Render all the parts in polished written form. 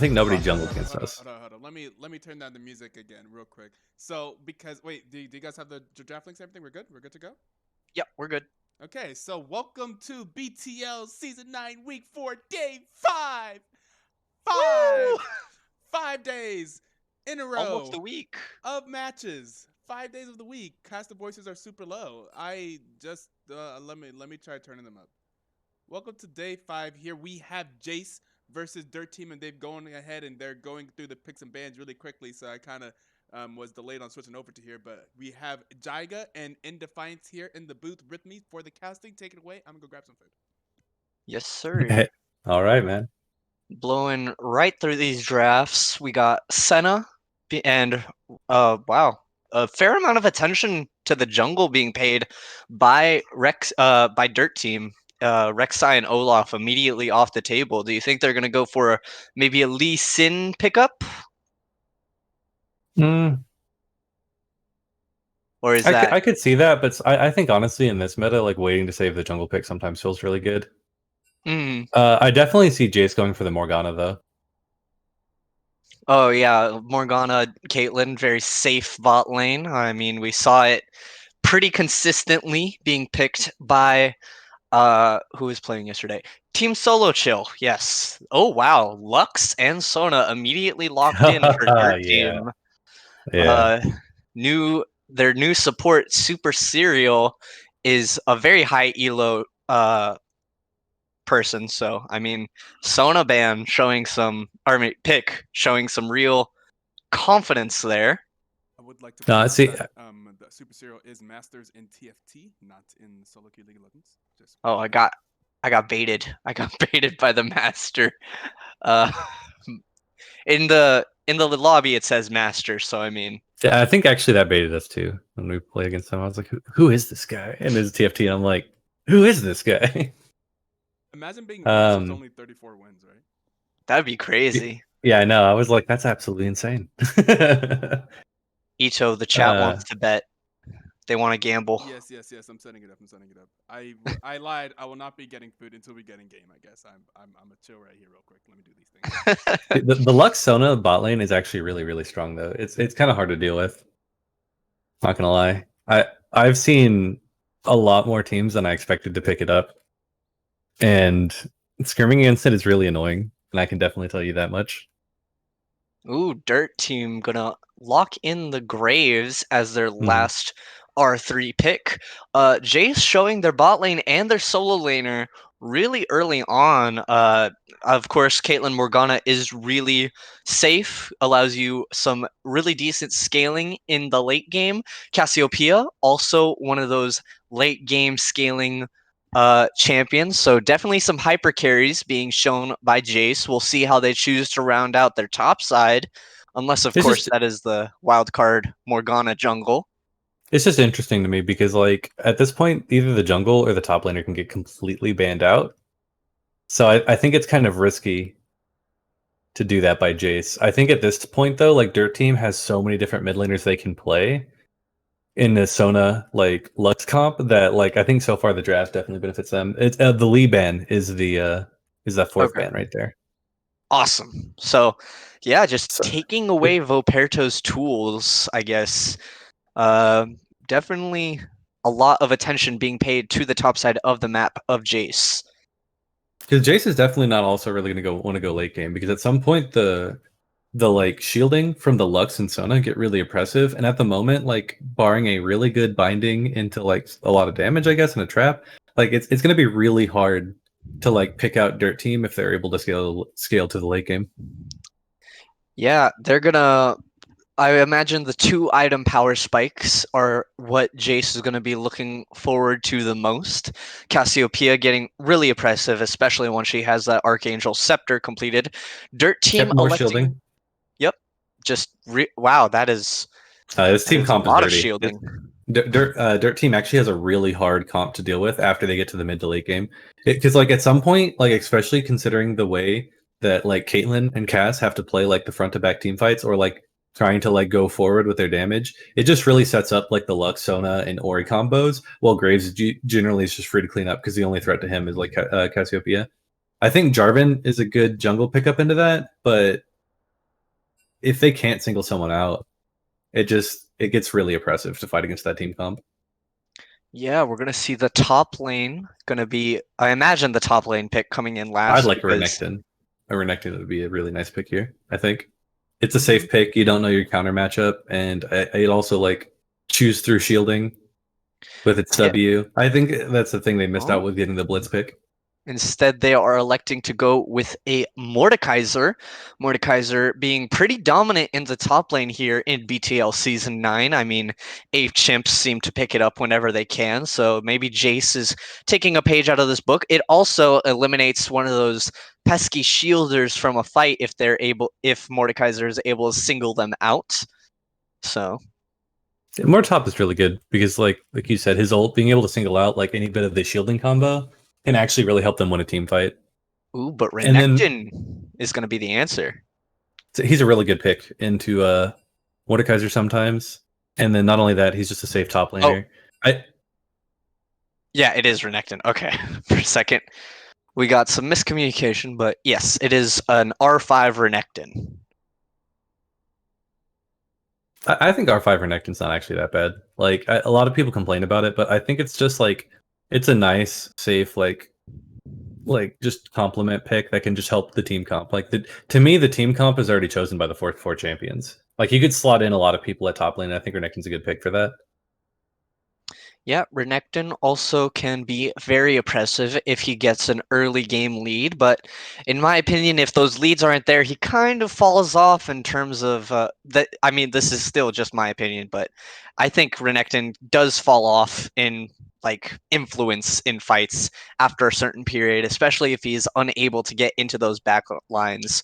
think nobody jungled against Hold on, us. hold on, hold on. Let me turn down the music again real quick. So because wait, do you guys have the draft links and everything? We're good. We're good to go. Yep, we're good. Okay, so welcome to BTL Season 9, Week 4, Day 5. Woo! 5! 5 days in a Almost row a week. of matches. 5 days of the week. Caster voices are super low. I just let me try turning them up. Welcome to Day 5. Here we have Jace versus Dirt Team, and they've going ahead and they're going through the picks and bans really quickly. So I kind of was delayed on switching over to here, but we have Jaiga and In Defiance here in the booth with me for the casting. Take it away. I'm gonna go grab some food. Yes, sir. Hey, all right, man. Blowing right through these drafts. We got Senna and wow, a fair amount of attention to the jungle being paid by by Dirt Team. Rek'Sai and Olaf immediately off the table. Do you think they're gonna go for maybe a Lee Sin pickup, Mm, or is that? I could see that, but I think honestly in this meta, like waiting to save the jungle pick sometimes feels really good. Mm, I definitely see Jace going for the Morgana though. oh yeah, Morgana, Caitlyn, very safe bot lane. I mean, we saw it pretty consistently being picked by who was playing yesterday? Team Solo Chill. Yes. Oh wow, Lux and Sona immediately locked in for Dirt Yeah, Team. yeah. Uh, their new support Super Serial is a very high elo person. So I mean, Sona ban showing some, or I mean, pick showing some real confidence there. I would like to point out See, that the Super Serial is Masters in TFT, not in Solo Queue League of Legends. Just Oh, I got baited. I got baited by the master. Uh, in the lobby it says master, so I mean, I think actually that baited us too when we play against him. I was like, who is this guy? And there's TFT, and I'm like, who is this guy? imagine being Masters um, only 34 wins, right? that'd be crazy. yeah, I know. I was like, that's absolutely insane. Etoe, the chat uh, wants to bet. They want to gamble. Yes, yes, yes. I'm setting it up. I'm setting it up. I lied. I will not be getting food until we get in game. I guess I'm a chill right here, real quick. Let me do these things. the Lux Sona bot lane is actually really really strong though. It's kind of hard to deal with. Not gonna lie, I've seen a lot more teams than I expected to pick it up, and skirming against it is really annoying, and I can definitely tell you that much. Ooh, Dirt Team gonna lock in the Graves as their Mhm. last R3 pick. Jace showing their bot lane and their solo laner really early on. Of course, Caitlyn Morgana is really safe, allows you some really decent scaling in the late game. Cassiopeia, also one of those late game scaling champions. So definitely some hyper carries being shown by Jace. We'll see how they choose to round out their top side, unless of It's course just that is the wild card Morgana jungle. it's just interesting to me because like at this point, either the jungle or the top laner can get completely banned out. So I think it's kind of risky to do that by Jace. I think at this point though, like Dirt Team has so many different mid laners they can play in the Sona like Lux comp that like I think so far the draft definitely benefits them. It's the Lee ban is that fourth Okay. ban right there. Awesome. So yeah, just So taking away it, Voperto's tools, I guess. Uh, Definitely a lot of attention being paid to the top side of the map of Jace. because Jace is definitely not also really gonna go want to go late game because at some point the like shielding from the Lux and Sona get really oppressive, and at the moment, like barring a really good binding into like a lot of damage, I guess, in a trap, like it's gonna be really hard to like pick out Dirt Team if they're able to scale to the late game. Yeah, they're gonna. I imagine the two item power spikes are what Jace is going to be looking forward to the most. Cassiopeia getting really oppressive, especially when she has that Archangel Scepter completed. Dirt Yep, Team more electing. shielding. Yep, just wow, This that team is a comp is lot of dirty. shielding. Dirt Team actually has a really hard comp to deal with after they get to the mid to late game, because like at some point, like especially considering the way that like Caitlyn and Cass have to play like the front to back team fights or like trying to like go forward with their damage, it just really sets up like the Lux, Sona, and Ori combos. While Graves generally is just free to clean up because the only threat to him is like Cassiopeia. I think Jarvan is a good jungle pickup into that, but if they can't single someone out, it gets really oppressive to fight against that team comp. Yeah, we're gonna see the top lane gonna be. I imagine the top lane pick coming in I'd last like because a Renekton would be a really nice pick here. I think it's a safe pick. You don't know your counter matchup, and it also like chews through shielding with its yeah. W. I think that's the thing they missed Oh. out with getting the Blitz pick. Instead, they are electing to go with a Mordekaiser. Mordekaiser being pretty dominant in the top lane here in BTL Season 9. I mean, chimps seem to pick it up whenever they can, so maybe Jace is taking a page out of this book. It also eliminates one of those pesky shielders from a fight if Mordekaiser is able to single them out. So More top is really good because, like you said, his ult being able to single out like any bit of the shielding combo can actually really help them win a team fight. ooh, but And then Renekton is going to be the answer. so he's a really good pick into Mordekaiser sometimes. And then not only that, he's just a safe top laner. Yeah, it is Renekton. Okay, for a second. We got some miscommunication, but yes, it is an R5 Renekton. I think R5 Renekton's not actually that bad. Like a lot of people complain about it, but I think it's just like it's a nice, safe, like just complement pick that can just help the team comp. Like to me, the team comp is already chosen by the four champions. Like you could slot in a lot of people at top lane. And I think Renekton's a good pick for that. Yeah, Renekton also can be very oppressive if he gets an early game lead, but in my opinion, if those leads aren't there, he kind of falls off in terms of that. I mean, this is still just my opinion, but I think Renekton does fall off in like influence in fights after a certain period, especially if he's unable to get into those back lines.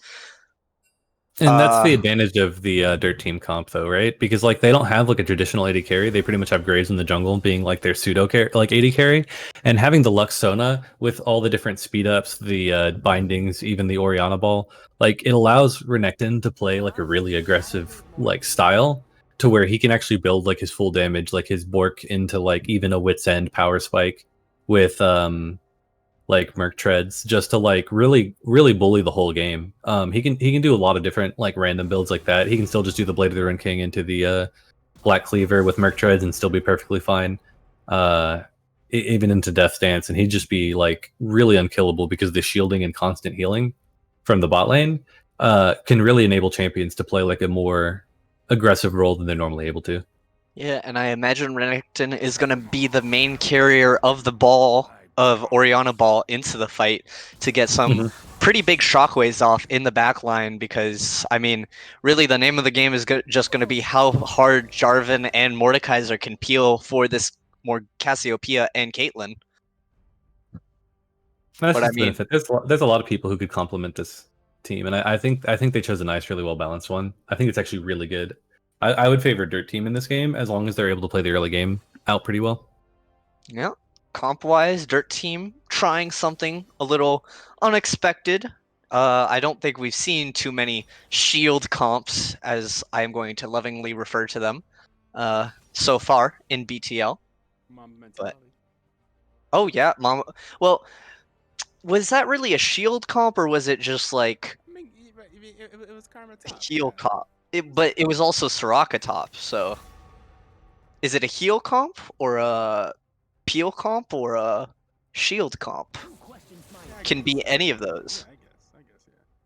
And that's the advantage of the dirt team comp, though, right? Because like they don't have like a traditional AD carry. They pretty much have Graves in the jungle being like their pseudo carry, like AD carry, and having the Lux Sona with all the different speed ups, the bindings, even the Oriana ball, like it allows Renekton to play like a really aggressive like style to where he can actually build like his full damage, like his Bork into like even a Wit's End power spike with like Merc Treads just to like really bully the whole game. He can do a lot of different like random builds like that. He can still just do the Blade of the Ruined King into the Black Cleaver with Merc Treads and still be perfectly fine. Even into Death Dance, and he'd just be like really unkillable because the shielding and constant healing from the bot lane can really enable champions to play like a more aggressive role than they're normally able to. Yeah, and I imagine Renekton is going to be the main carrier of the ball, of Oriana ball, into the fight to get some pretty big shockwaves off in the back line because, I mean, really the name of the game is just going to be how hard Jarvan and Mordekaiser can peel for this more Cassiopeia and Caitlyn. That's But just I the mean, benefit. There's a lot of people who could complement this team, and I think they chose a nice, really well balanced one. I think it's actually really good. I would favor Dirt Team in this game as long as they're able to play the early game out pretty well. yeah, comp-wise, Dirt Team trying something a little unexpected. I don't think we've seen too many shield comps, as I am going to lovingly refer to them, so far in BTL. Mom But mentality. oh yeah, mom. Well, was that really a shield comp or was it just like I mean, it was Karma top. heal Yeah. comp? But it was also Soraka top. So is it a heal comp or a peel comp or a shield comp? Yeah, I Can guess. be any of those. Yeah, I guess,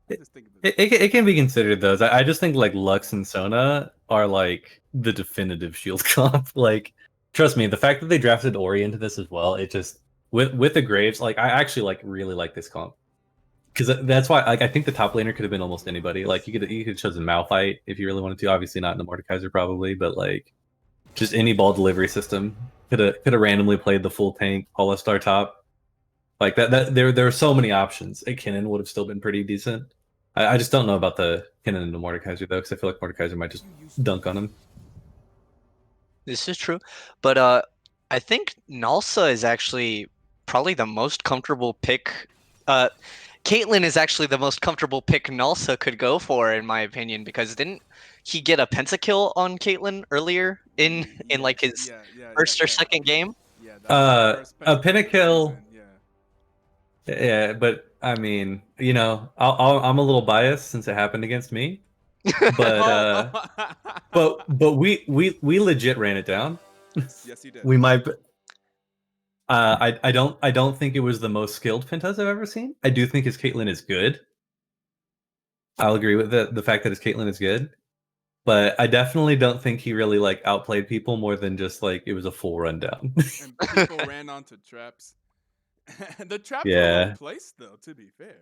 yeah. I just think of It can be considered those. I just think like Lux and Sona are like the definitive shield comp. Like, trust me, the fact that they drafted Ori into this as well, it just with the Graves, like I actually like really like this comp. Because that's why, like, I think the top laner could have been almost anybody. Like, you could have chosen Malphite if you really wanted to. Obviously, not in the Mordekaiser, probably, but like, just any ball delivery system could have randomly played the full tank All-Star top. Like that there are so many options. A Kinnan would have still been pretty decent. I just don't know about the Kinnan and the Mordekaiser though, because I feel like Mordekaiser might just dunk on him. This is true, but I think Nalsa is actually probably the most comfortable pick. Caitlyn is actually the most comfortable pick Nalsa could go for, in my opinion, because didn't he get a pentakill on Caitlyn earlier in like his first or second game? Yeah, that was the first A pentakill of the Pinnacle, season, yeah. yeah, but I mean, I'm a little biased since it happened against me. But we legit ran it down. Yes, you did. We might. I don't think it was the most skilled Pentas I've ever seen. I do think his Caitlyn is good. I'll agree with the fact that his Caitlyn is good, but I definitely don't think he really like outplayed people more than just like it was a full rundown. And people ran onto traps. The traps were well Yeah, placed, though. To be fair,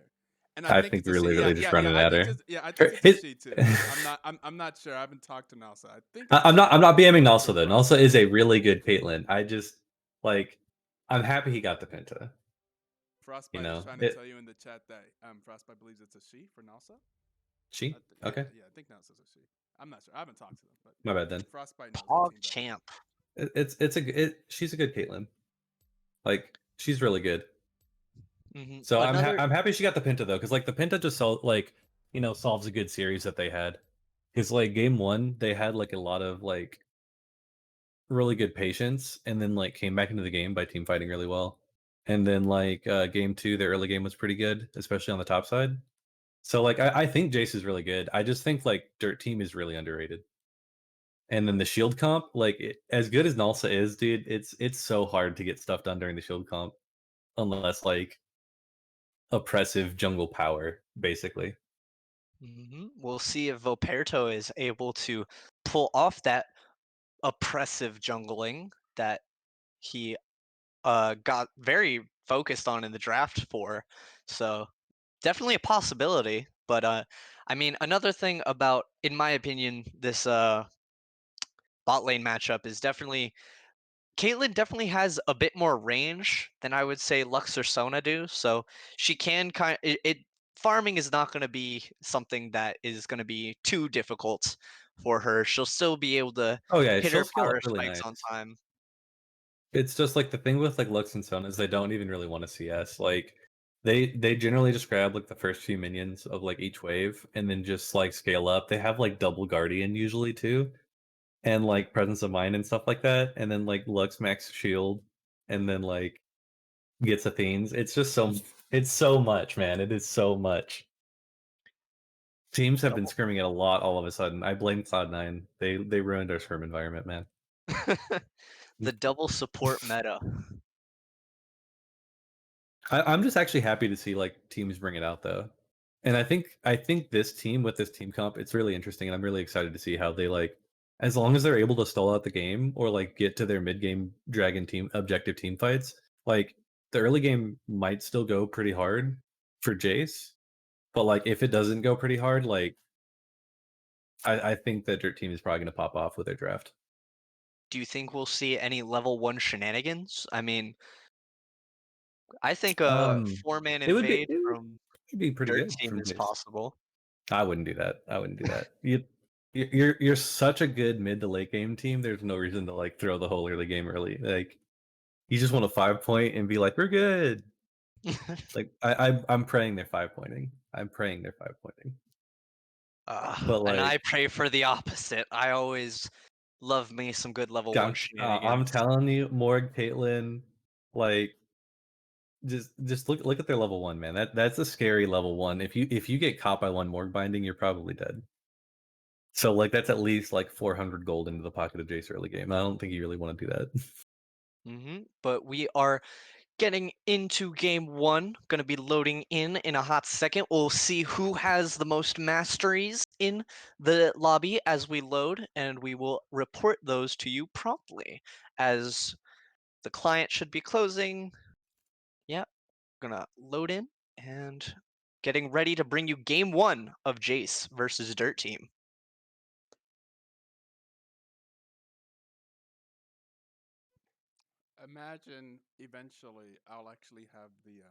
and I I think think it's a really, she. Yeah, really yeah, just yeah. running at her. I think it's a His- she too. I'm not sure. I haven't talked to Nalsa. I think it's a she. I'm not BMing Nalsa From though. Nalsa Frostbite. is a really good Caitlyn. I just like I'm happy he got the Penta. You Frostbite is know trying to it. tell you in the chat that Frostbite believes it's a she for Nalsa. She Yeah, okay. yeah. I think Nalsa's a she. I'm not sure. I haven't talked to them, but My bad then. Frostbite knows the Pog team better. champ. She's a good Caitlyn. Like she's really good. So Another. I'm happy she got the Penta though, because like the Penta just solves a good series that they had. Because like game one, they had like a lot of like really good patience, and then like came back into the game by team fighting really well. And then like game two, their early game was pretty good, especially on the top side. So like I think Jace is really good. I just think like Dirt Team is really underrated. And then the shield comp, as good as Nalsa is, dude, it's so hard to get stuff done during the shield comp unless like oppressive jungle power, basically. We'll see if Voperto is able to pull off that oppressive jungling that he got very focused on in the draft for. So definitely a possibility. But I mean, another thing about, in my opinion, this bot lane matchup is definitely Caitlyn definitely has a bit more range than I would say Lux or Sona do. So she can farming is not going to be something that is going to be too difficult for her. She'll still be able to Oh yeah, hit she'll her scale up power really spikes on nice. time. It's just like the thing with like Lux and Sun is they don't even really want to CS. Like they generally just grab like the first few minions of like each wave and then just like scale up. They have like double Guardian usually too, and like Presence of Mind and stuff like that. And then like Lux max shield, and then like gets Athenes. It's so much, man. It is so much. Teams have been Double. scrimming it a lot all of a sudden. I blame Cloud9. They ruined our scrim environment, man. The double support meta. I'm just actually happy to see like teams bring it out though, and I think this team with this team comp, it's really interesting, and I'm really excited to see how they like, as long as they're able to stall out the game or like get to their mid game dragon team objective team fights, like the early game might still go pretty hard for Jace, but like if it doesn't go pretty hard, like I think that Dirt Team is probably going to pop off with their draft. Do you think we'll see any level 1 shenanigans? I mean, I think a Um, 4-man it would be invade from pretty Dirt good Team from is Jace. possible. I wouldn't do that. I wouldn't do that. You're such a good mid to late game team. There's no reason to like throw the whole early game early. Like you just want a 5 point and be like, we're good. Like I'm praying they're 5 pointing. I'm praying they're 5 pointing. But And I like pray for the opposite. I always love me some good level 1 I'm shenanigans. telling you, Morg, Caitlyn, like just look at their level one, man. That's a scary level one. If you get caught by one Morg binding, you're probably dead. So like that's at least like 400 gold into the pocket of Jace early game. I don't think you really want to do that. But we are getting into game 1. Gonna be loading in a hot second. We'll see who has the most masteries in the lobby as we load, and we will report those to you promptly as the client should be closing. Yeah, gonna load in and getting ready to bring you game 1 of Jace versus Dirt Team. Imagine eventually I'll actually have the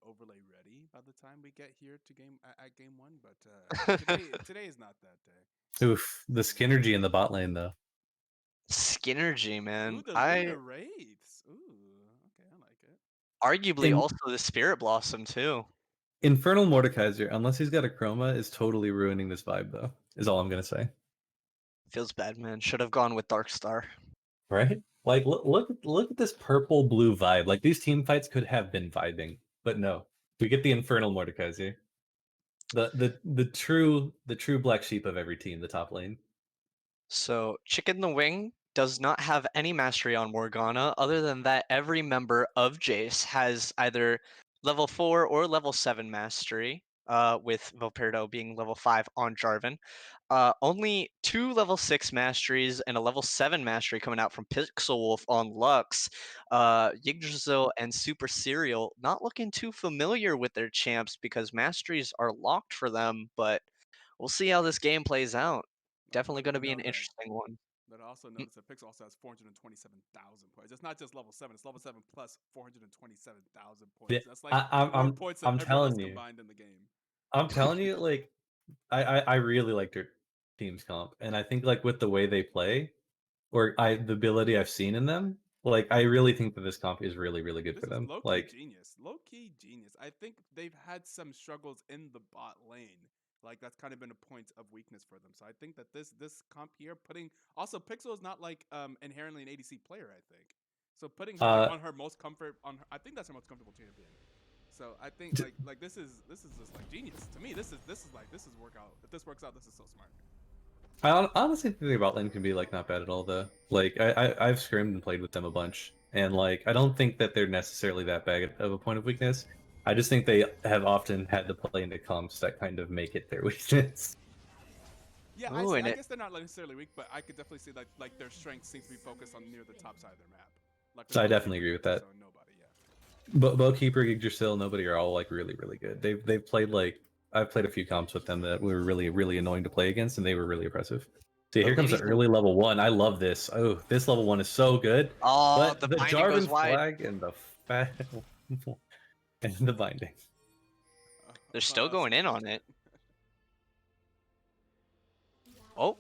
overlay ready by the time we get here to game one. But today is not that day. Oof, the Skinnergy in the bot lane though. Skinnergy, Ooh, man. the I Lunar Wraiths. Ooh, okay, I like it. arguably In also the Spirit Blossom too. Infernal Mordekaiser, unless he's got a chroma, is totally ruining this vibe though. Is all I'm gonna say. Feels bad, man. Should have gone with Darkstar. Right? Like look at this purple blue vibe. Like these team fights could have been vibing, but no. We get the Infernal Mordekaiser. The true black sheep of every team, the top lane. So Chicken the Wing does not have any mastery on Morgana. Other than that, every member of Jace has either level 4 or level 7 mastery, with Volperdo being level 5 on Jarvan. Only 2 level 6 masteries and a level 7 mastery coming out from Pixel Wolf on Lux. Yggdrasil and Super Serial not looking too familiar with their champs because masteries are locked for them, but we'll see how this game plays out. Definitely going to be an interesting one. But I also noticed that Pixel also has 427,000 points. It's not just level 7; it's level 7 plus 427,000 points. Yeah, That's like more points than I'm everyone else telling you, combined in the game. I'm telling you, like I really like their team's comp, and I think like with the way they play, or the ability I've seen in them, like I really think that this comp is really good This for is them. low key Like genius. Low key genius. I think they've had some struggles in the bot lane. Like that's kind of been a point of weakness for them. So I think that this comp here, putting also Pixel is not like inherently an ADC player. I think so. Putting her like on her most comfort on her, I think that's her most comfortable champion. So I think like this is just like genius to me. This is workout. If this works out, this is so smart. I honestly think the bot lane can be like not bad at all though. Like I've scrimmed and played with them a bunch, and like I don't think that they're necessarily that bad of a point of weakness. I just think they have often had to play into comps that kind of make it their weakness. Yeah, Ooh, I guess they're not necessarily weak, but I could definitely see like their strength seems to be focused on near the top side of their map. Like So I definitely agree with that. So nobody, yeah. But Bowkeeper, Yggdrasil, nobody are all like really good. They've played like I've played a few comps with them that were really annoying to play against, and they were really impressive. See, here comes the early level 1. I love this. Oh, this level 1 is so good. Oh, But the the binding Jarvan goes wide. flag and the fat and the binding. They're still going in on it. Oh,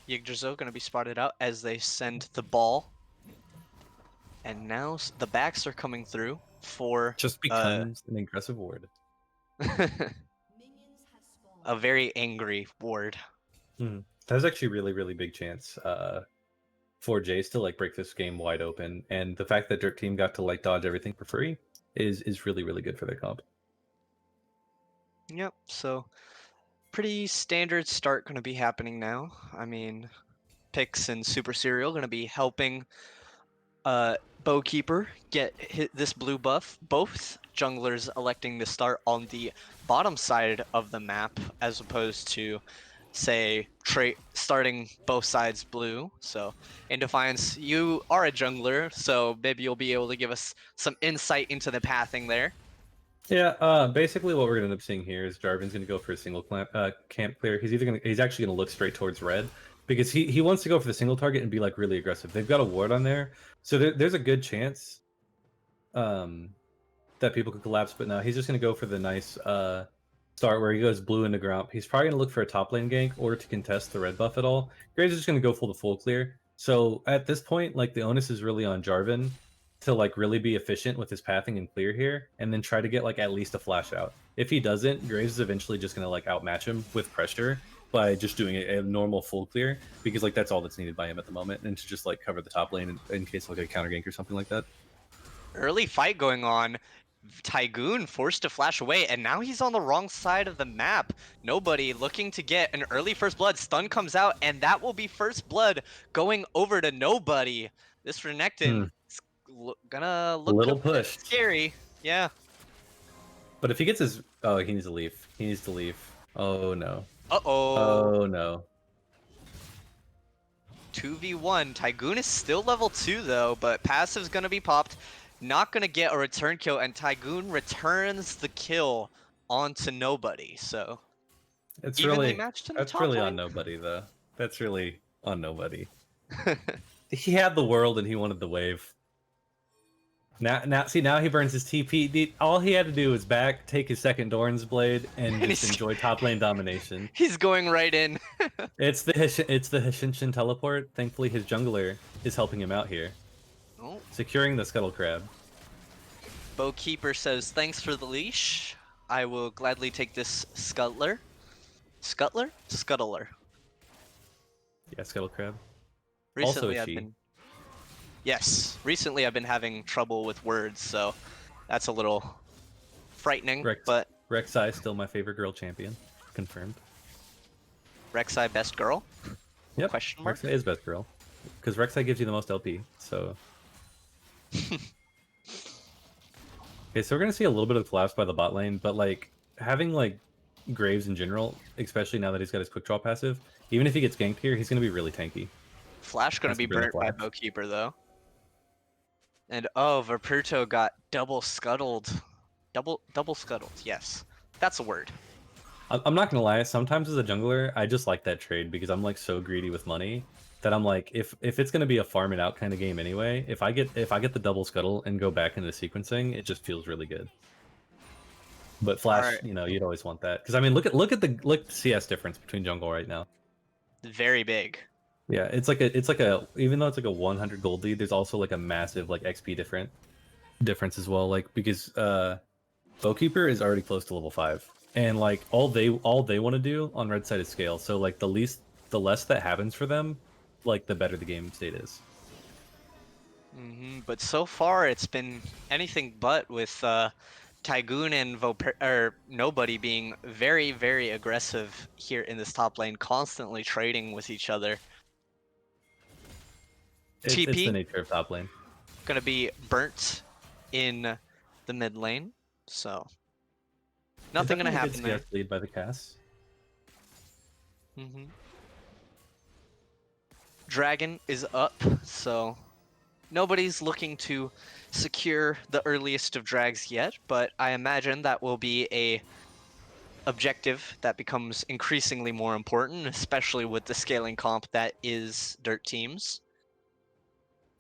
Yggdrasil going to be spotted out as they send the ball. And now the backs are coming through for... Just becomes an aggressive ward. a very angry ward. That's actually really big chance for Jace to like break this game wide open. And the fact that Dirt Team got to like dodge everything for free is really good for their comp. Yep, so pretty standard start going to be happening now. I mean, Pix and Super Serial going to be helping Bowkeeper get this blue buff. Both junglers electing to start on the bottom side of the map as opposed to, say, starting both sides blue. So, in Defiance, you are a jungler, so maybe you'll be able to give us some insight into the pathing there. Yeah, basically what we're gonna end up seeing here is Jarvan's gonna go for a single camp clear. He's actually gonna look straight towards red because he wants to go for the single target and be like really aggressive. They've got a ward on there, so there's a good chance that people could collapse. But no, he's just gonna go for the nice start where he goes blue into Gromp. He's probably gonna look for a top lane gank or to contest the red buff at all. Graves is just gonna go full clear. So at this point, like the onus is really on Jarvan to like really be efficient with his pathing and clear here, and then try to get like at least a flash out. If he doesn't, Graves is eventually just gonna like outmatch him with pressure by just doing a normal full clear, because like that's all that's needed by him at the moment, and to just like cover the top lane in case like a counter gank or something like that. Early fight going on. Tygoon forced to flash away, and now he's on the wrong side of the map. Nobody looking to get an early first blood. Stun comes out, and that will be first blood going over to nobody. This Renekton is gonna look a little a bit pushed. scary. Yeah. But if he gets his... Oh, he needs to leave. He needs to leave. Oh, no. Uh-oh. Oh, no. 2v1. Tygoon is still level 2, though, but passive's gonna be popped. Not gonna get a return kill, and Tygoon returns the kill onto nobody. So It's evenly really... matched in the That's top really lane. on nobody, though. That's really on nobody. He had the world and he wanted the wave. Now he burns his TP. All he had to do was take his second Doran's Blade and just enjoy top lane domination. He's going right in. It's the Hishinshin teleport. Thankfully, his jungler is helping him out here. Oh. Securing the Scuttle Crab. Bowkeeper says, thanks for the leash. I will gladly take this Scuttler. Scuttler? Scuttler. Yeah, Scuttle Crab. Recently recently I've been having trouble with words, so that's a little frightening. Rek'Sai is still my favorite girl champion. confirmed. Rek'Sai best girl? Yep, Question mark? Rek'Sai is best girl. Because Rek'Sai gives you the most LP, so... Okay, so we're gonna see a little bit of collapse by the bot lane, but like having like Graves in general, especially now that he's got his quick draw passive, even if he gets ganked here, he's gonna be really tanky. Flash gonna Has to be bring the burnt by flash. Bowkeeper though. And oh, Verperto got double scuttled. Double scuttled, yes. That's a word. I'm not gonna lie, sometimes as a jungler, I just like that trade because I'm like so greedy with money that I'm like, if it's gonna be a farm it out kind of game anyway, if I get the double scuttle and go back into sequencing, it just feels really good. But Flash, Alright. you know, you'd always want that because I mean, look at the CS difference between jungle right now. Very big. Yeah, it's like a even though it's like a 100 gold lead, there's also like a massive like XP difference as well. Like because Bowkeeper is already close to level 5, and like all they want to do on red side is scale. So like the less that happens for them, like the better the game state is. But so far it's been anything but with Tygoon and or Nobody being very, very aggressive here in this top lane, constantly trading with each other. It's the TP nature of top lane. gonna be burnt in the mid lane, so nothing gonna happen there. CS lead by the Cass. Dragon is up, so nobody's looking to secure the earliest of drags yet, but I imagine that will be a objective that becomes increasingly more important, especially with the scaling comp that is Dirt Teams.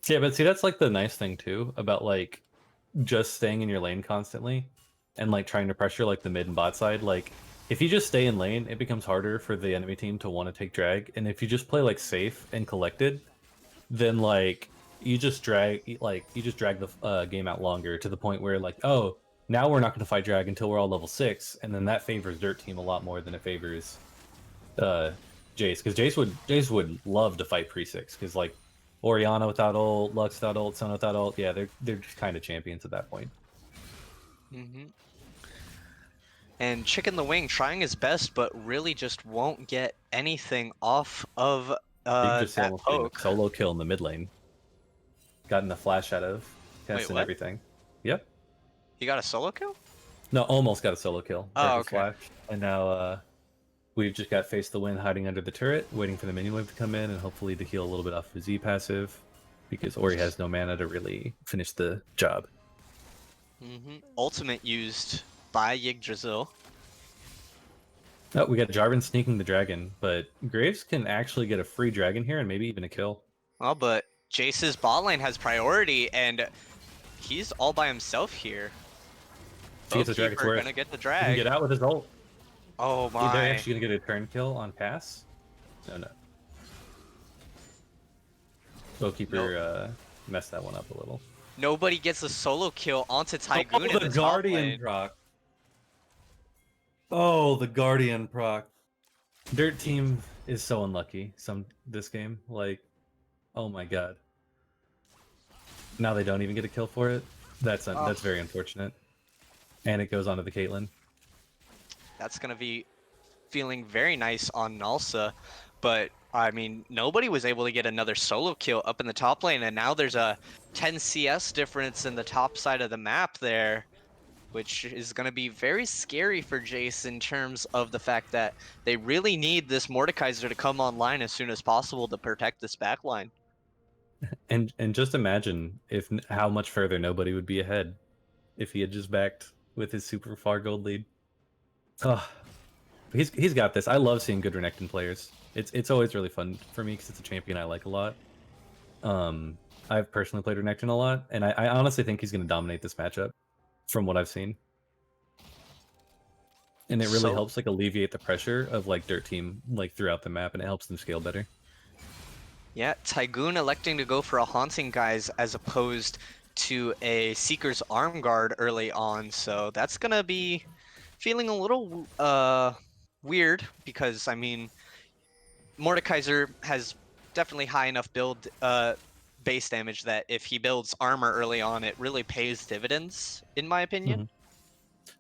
Yeah, but see, that's like the nice thing too about like just staying in your lane constantly and like trying to pressure like the mid and bot side. Like if you just stay in lane, it becomes harder for the enemy team to want to take drag. And if you just play like safe and collected, then like you just drag the game out longer to the point where like, oh, now we're not going to fight drag until we're all level 6, and then that favors Dirt Team a lot more than it favors Jace, because Jace would love to fight pre-6 because like Orianna without ult, Lux without ult, Sun without ult, yeah, they're just kind of champions at that point. And Chicken the Wing trying his best, but really just won't get anything off of Just that almost getting a poke. solo kill in the mid lane. Gotten a flash out of Wait, Tess and what? everything. Yep. He got a solo kill? No, almost got a solo kill. Oh, Darkest okay. Flash. And now we've just got Face the Wind hiding under the turret, waiting for the minion wave to come in and hopefully to heal a little bit off his Z passive, because Ori has no mana to really finish the job. Ultimate used by Yggdrasil. Oh, we got Jarvan sneaking the dragon, but Graves can actually get a free dragon here and maybe even a kill. Well, but Jace's bot lane has priority, and he's all by himself here. He gets a drag, it's Bowkeeper worth. gonna get the He drag. can get out with his ult. Oh They're my. actually gonna get a turn kill on Cass. No. Bowkeeper messed that one up a little. Nobody gets a solo kill onto Tygoon in the the Guardian top lane. proc. Oh, the Guardian proc. Dirt Team is so unlucky this game. Like, oh my god. Now they don't even get a kill for it. That's very unfortunate. And it goes on to the Caitlyn. That's gonna be feeling very nice on Nalsa, but I mean, nobody was able to get another solo kill up in the top lane, and now there's a 10 CS difference in the top side of the map there, which is going to be very scary for Jace in terms of the fact that they really need this Mordekaiser to come online as soon as possible to protect this backline. And just imagine how much further nobody would be ahead if he had just backed with his super far gold lead. Oh, he's got this. I love seeing good Renekton players. It's always really fun for me because it's a champion I like a lot. I've personally played Renekton a lot, and I honestly think he's going to dominate this matchup from what I've seen. And it really helps like alleviate the pressure of like Dirt Team like throughout the map, and it helps them scale better. Yeah, Tygoon electing to go for a Haunting Guise as opposed to a Seeker's Arm Guard early on, so that's going to be feeling a little weird because, I mean, Mordekaiser has definitely high enough build base damage that if he builds armor early on, it really pays dividends, in my opinion.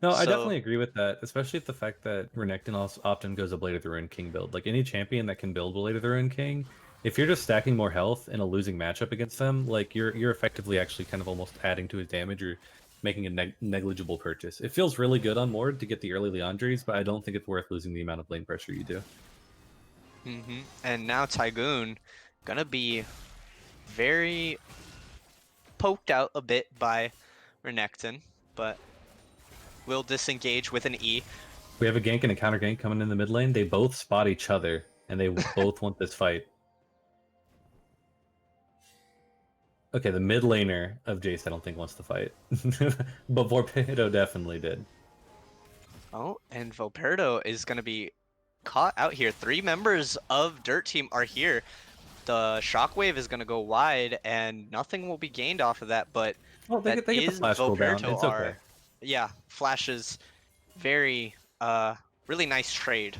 No, I So definitely agree with that, especially the fact that Renekton also often goes a Blade of the Ruined King build. Like any champion that can build Blade of the Ruined King, if you're just stacking more health in a losing matchup against them, like you're effectively actually kind of almost adding to his damage or making a negligible purchase. It feels really good on Mord to get the early Leandries, but I don't think it's worth losing the amount of lane pressure you do. and now Tygoon gonna be very poked out a bit by Renekton, but will disengage with an E. We have a gank and a counter gank coming in the mid lane. They both spot each other, and they both want this fight. Okay, the mid laner of Jace I don't think wants to fight. But Vorpedo definitely did. Oh, and Volperdo is going to be caught out here. 3 members of Dirt Team are here. The Shockwave is going to go wide, and nothing will be gained off of that, but Well, they that get the is flash cooldown. Volperdo It's are... okay. Yeah, Flash's very, really nice trade,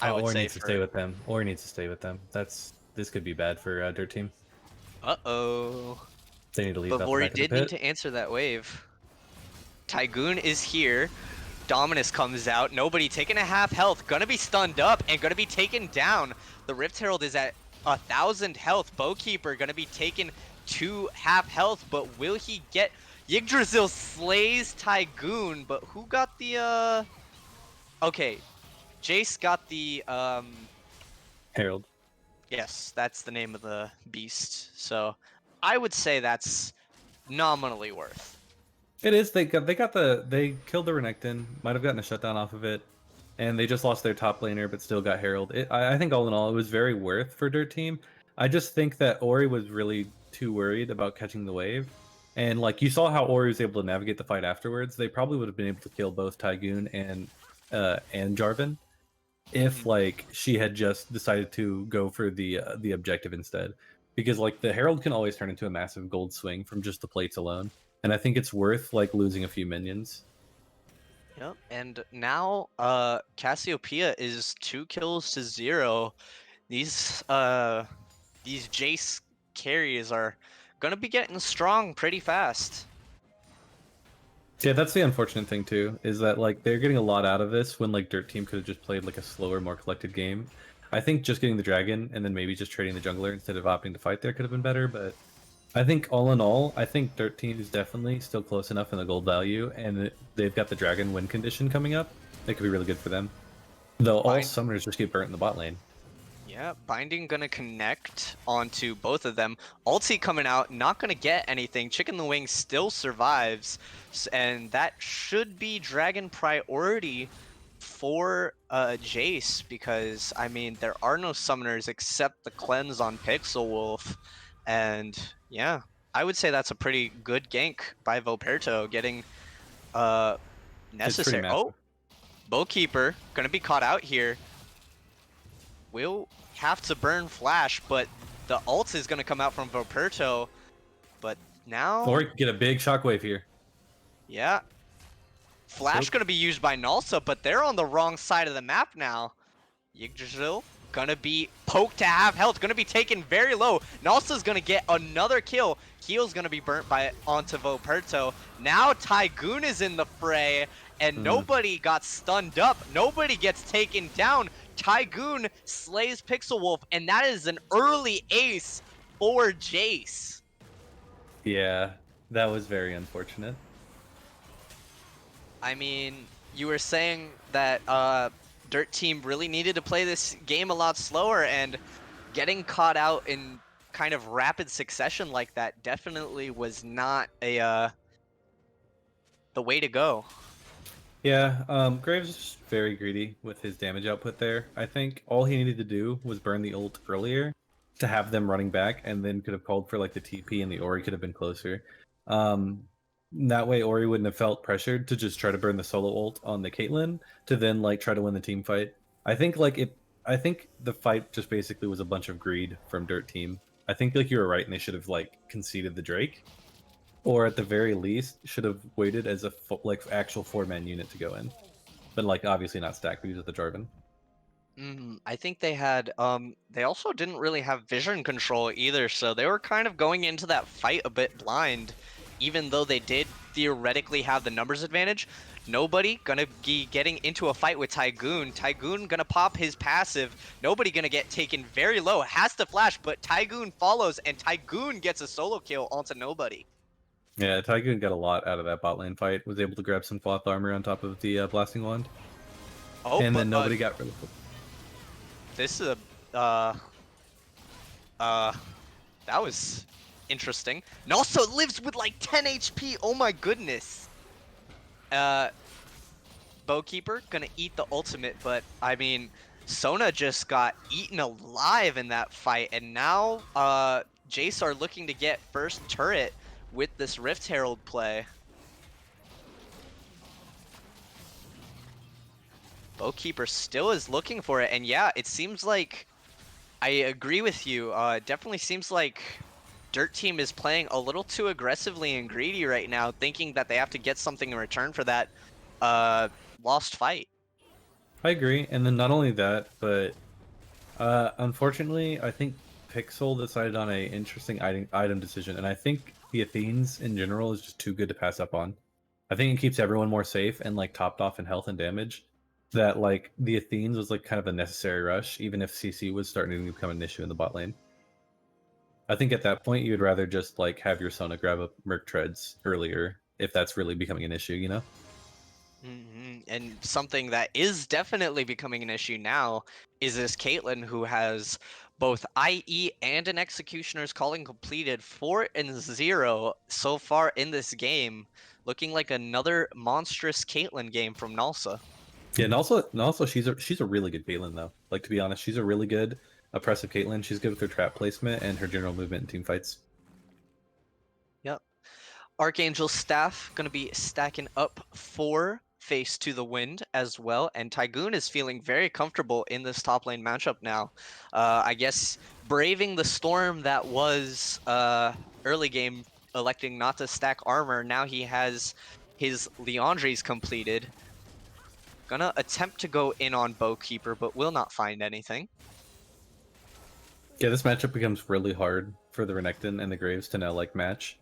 I Oh, would or say. needs to stay with them. Or needs to stay with them. This could be bad for Dirt Team. Uh-oh. They need to leave But out the Vori back of the did need pit. to answer that wave. Tygoon is here. Dominus comes out. Nobody taking a half health. Gonna be stunned up and gonna be taken down. The Rift Herald is at 1,000 health. Bowkeeper gonna be taken to half health, but will he get... Yggdrasil slays Tygoon, but who got the, Okay, Jace got the, Herald. Yes, that's the name of the beast. So, I would say that's nominally worth. It is. They killed the Renekton. Might have gotten a shutdown off of it, and they just lost their top laner, but still got Herald. I think all in all, it was very worth for Dirt Team. I just think that Ori was really too worried about catching the wave, and like you saw how Ori was able to navigate the fight afterwards. They probably would have been able to kill both Tygoon and Jarvan if like she had just decided to go for the objective instead, because like the Herald can always turn into a massive gold swing from just the plates alone, and I think it's worth like losing a few minions. Yep, and now Cassiopeia is 2 kills to 0. These Jace carries are gonna be getting strong pretty fast. Yeah, that's the unfortunate thing too, is that like they're getting a lot out of this when like Dirt Team could have just played like a slower, more collected game. I think just getting the dragon and then maybe just trading the jungler instead of opting to fight there could have been better, but I think all in all, I think Dirt Team is definitely still close enough in the gold value, and they've got the dragon win condition coming up. That could be really good for them. Though all summoners just get burnt in the bot lane. Yeah, Binding gonna connect onto both of them. Ulti coming out, not gonna get anything. Chicken the Wing still survives, and that should be dragon priority for Jace, because, I mean, there are no summoners except the cleanse on Pixel Wolf, and yeah, I would say that's a pretty good gank by Volperto, getting necessary. Oh, Bowkeeper gonna be caught out here. Will have to burn Flash, but the ult is gonna come out from Volperto. But now, Or get a big shockwave here. Yeah, Flash gonna be used by Nalsa, but they're on the wrong side of the map now. Yggdrasil gonna be poked to half health, gonna be taken very low. Nalsa's gonna get another kill. Heel's gonna be burnt by onto Volperto. Now Tygoon is in the fray, and nobody got stunned up. Nobody gets taken down. Tygoon slays Pixel Wolf, and that is an early ace for Jace. Yeah, that was very unfortunate. I mean, you were saying that Dirt Team really needed to play this game a lot slower, and getting caught out in kind of rapid succession like that definitely was not a the way to go. Yeah, Graves is just very greedy with his damage output there. I think all he needed to do was burn the ult earlier to have them running back, and then could have called for like the TP, and the Ori could have been closer. That way Ori wouldn't have felt pressured to just try to burn the solo ult on the Caitlyn to then like try to win the team fight. I think the fight just basically was a bunch of greed from Dirt Team. I think like you were right, and they should have like conceded the Drake, or at the very least should have waited as a actual 4-man unit to go in, but like obviously not stack because of the Jarvan. I think they had they also didn't really have vision control either, so they were kind of going into that fight a bit blind, even though they did theoretically have the numbers advantage. Nobody gonna be getting into a fight with Tygoon. Tygoon gonna pop his passive. Nobody gonna get taken very low. Has to flash, but Tygoon follows, and Tygoon gets a solo kill onto Nobody. Yeah, Tygoon got a lot out of that bot lane fight. Was able to grab some cloth armor on top of the blasting wand. Oh, and but, then Nobody got really cool. This is that was interesting. And also lives with like 10 HP. Oh my goodness. Bowkeeper gonna eat the ultimate, but I mean, Sona just got eaten alive in that fight, and now Jace are looking to get first turret with this Rift Herald play. Bowkeeper still is looking for it, and yeah, it seems like I agree with you. Definitely seems like Dirt Team is playing a little too aggressively and greedy right now, thinking that they have to get something in return for that lost fight. I agree, and then not only that, but unfortunately, I think Pixel decided on a interesting item decision, and I think the Athenes in general is just too good to pass up on. I think it keeps everyone more safe and like topped off in health and damage. That like the Athenes was like kind of a necessary rush, even if CC was starting to become an issue in the bot lane. I think at that point you'd rather just like have your Sona grab up Merc Treads earlier if that's really becoming an issue, you know? And something that is definitely becoming an issue now is this Caitlyn, who has both IE and an Executioner's Calling completed, 4-0 so far in this game, looking like another monstrous Caitlyn game from Nalsa. Yeah, and also she's a really good Caitlyn though. Like to be honest, she's a really good oppressive Caitlyn. She's good with her trap placement and her general movement in team fights. Yep. Archangel's staff gonna be stacking up for Face to the Wind as well, and Tygoon is feeling very comfortable in this top lane matchup now. I guess braving the storm that was early game, electing not to stack armor. Now he has his Leandries completed. Gonna attempt to go in on Bowkeeper, but will not find anything. Yeah, this matchup becomes really hard for the Renekton and the Graves to now like match.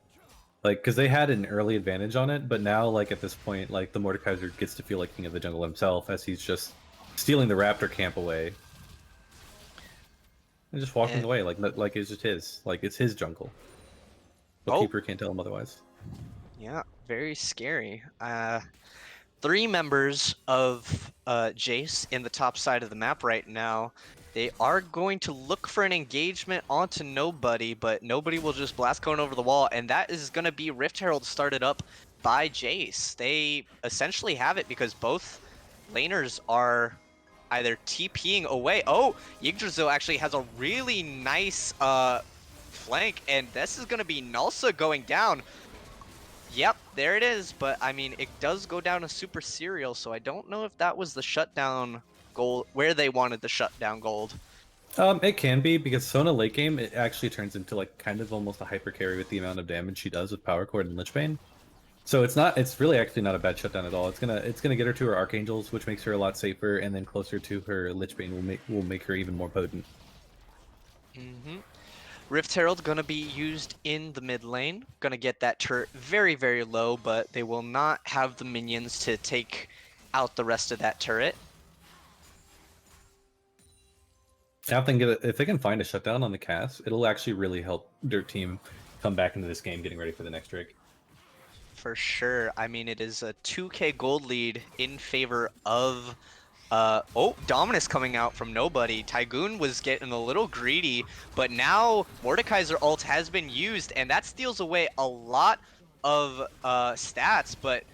Like, because they had an early advantage on it, but now, like, at this point, like, the Mordekaiser gets to feel like king of the jungle himself as he's just stealing the Raptor camp away. And just walking away, like it's just his. Like, it's his jungle. But Keeper can't tell him otherwise. Yeah, very scary. 3 members of Jace in the top side of the map right now. They are going to look for an engagement onto Nobody, but Nobody will just blast cone over the wall, and that is going to be Rift Herald started up by Jace. They essentially have it because both laners are either TPing away. Oh, Yggdrasil actually has a really nice flank, and this is going to be Nalsa going down. Yep, there it is, but I mean, it does go down a super serial, so I don't know if that was the shutdown gold, where they wanted the shutdown gold. It can be, because Sona late game, it actually turns into like kind of almost a hyper carry with the amount of damage she does with Power Chord and Lich Bane. So it's really actually not a bad shutdown at all. It's gonna get her to her Archangels, which makes her a lot safer, and then closer to her Lich Bane will make her even more potent. Rift Herald gonna be used in the mid lane. Gonna get that turret very, very low, but they will not have the minions to take out the rest of that turret. If they can find a shutdown on the cast, it'll actually really help Dirt Team come back into this game getting ready for the next Drake. For sure. I mean, it is a 2k gold lead in favor of Dominus coming out from Nobody. Tygoon was getting a little greedy, but now Mordekaiser ult has been used, and that steals away a lot of stats, but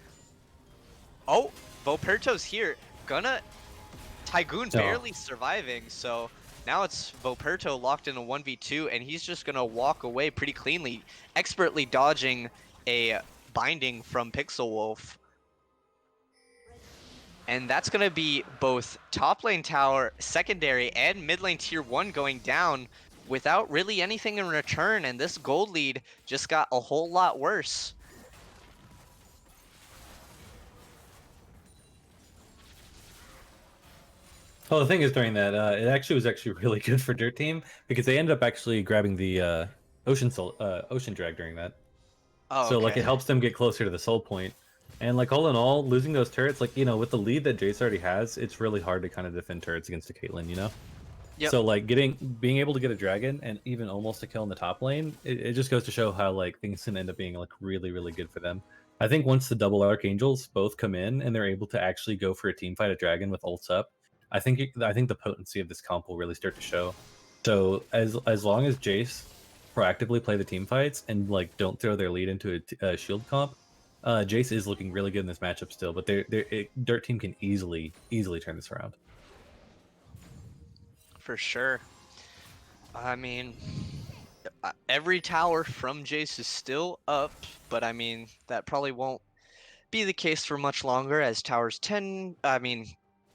Voperto's here. Tygoon barely surviving, so now it's Voperto locked in a 1v2, and he's just gonna walk away pretty cleanly, expertly dodging a binding from Pixel Wolf. And that's going to be both top lane tower, secondary, and mid lane tier 1 going down without really anything in return, and this gold lead just got a whole lot worse. Well, the thing is, during that, it was actually really good for Dirt Team, because they ended up actually grabbing the Ocean Drag during that. Oh, So like okay. it helps them get closer to the soul point. And like all in all, losing those turrets, like with the lead that Jace already has, it's really hard to kind of defend turrets against a Caitlyn, Yep. So like being able to get a dragon and even almost a kill in the top lane, it just goes to show how like things can end up being like really, really good for them. I think once the double archangels both come in and they're able to actually go for a team fight a dragon with ults up, I think the potency of this comp will really start to show. So as long as Jace proactively play the team fights and like don't throw their lead into a shield comp, Jace is looking really good in this matchup still. But Dirt Team can easily turn this around. For sure. I mean, every tower from Jace is still up, but I mean, that probably won't be the case for much longer as towers tend. I mean,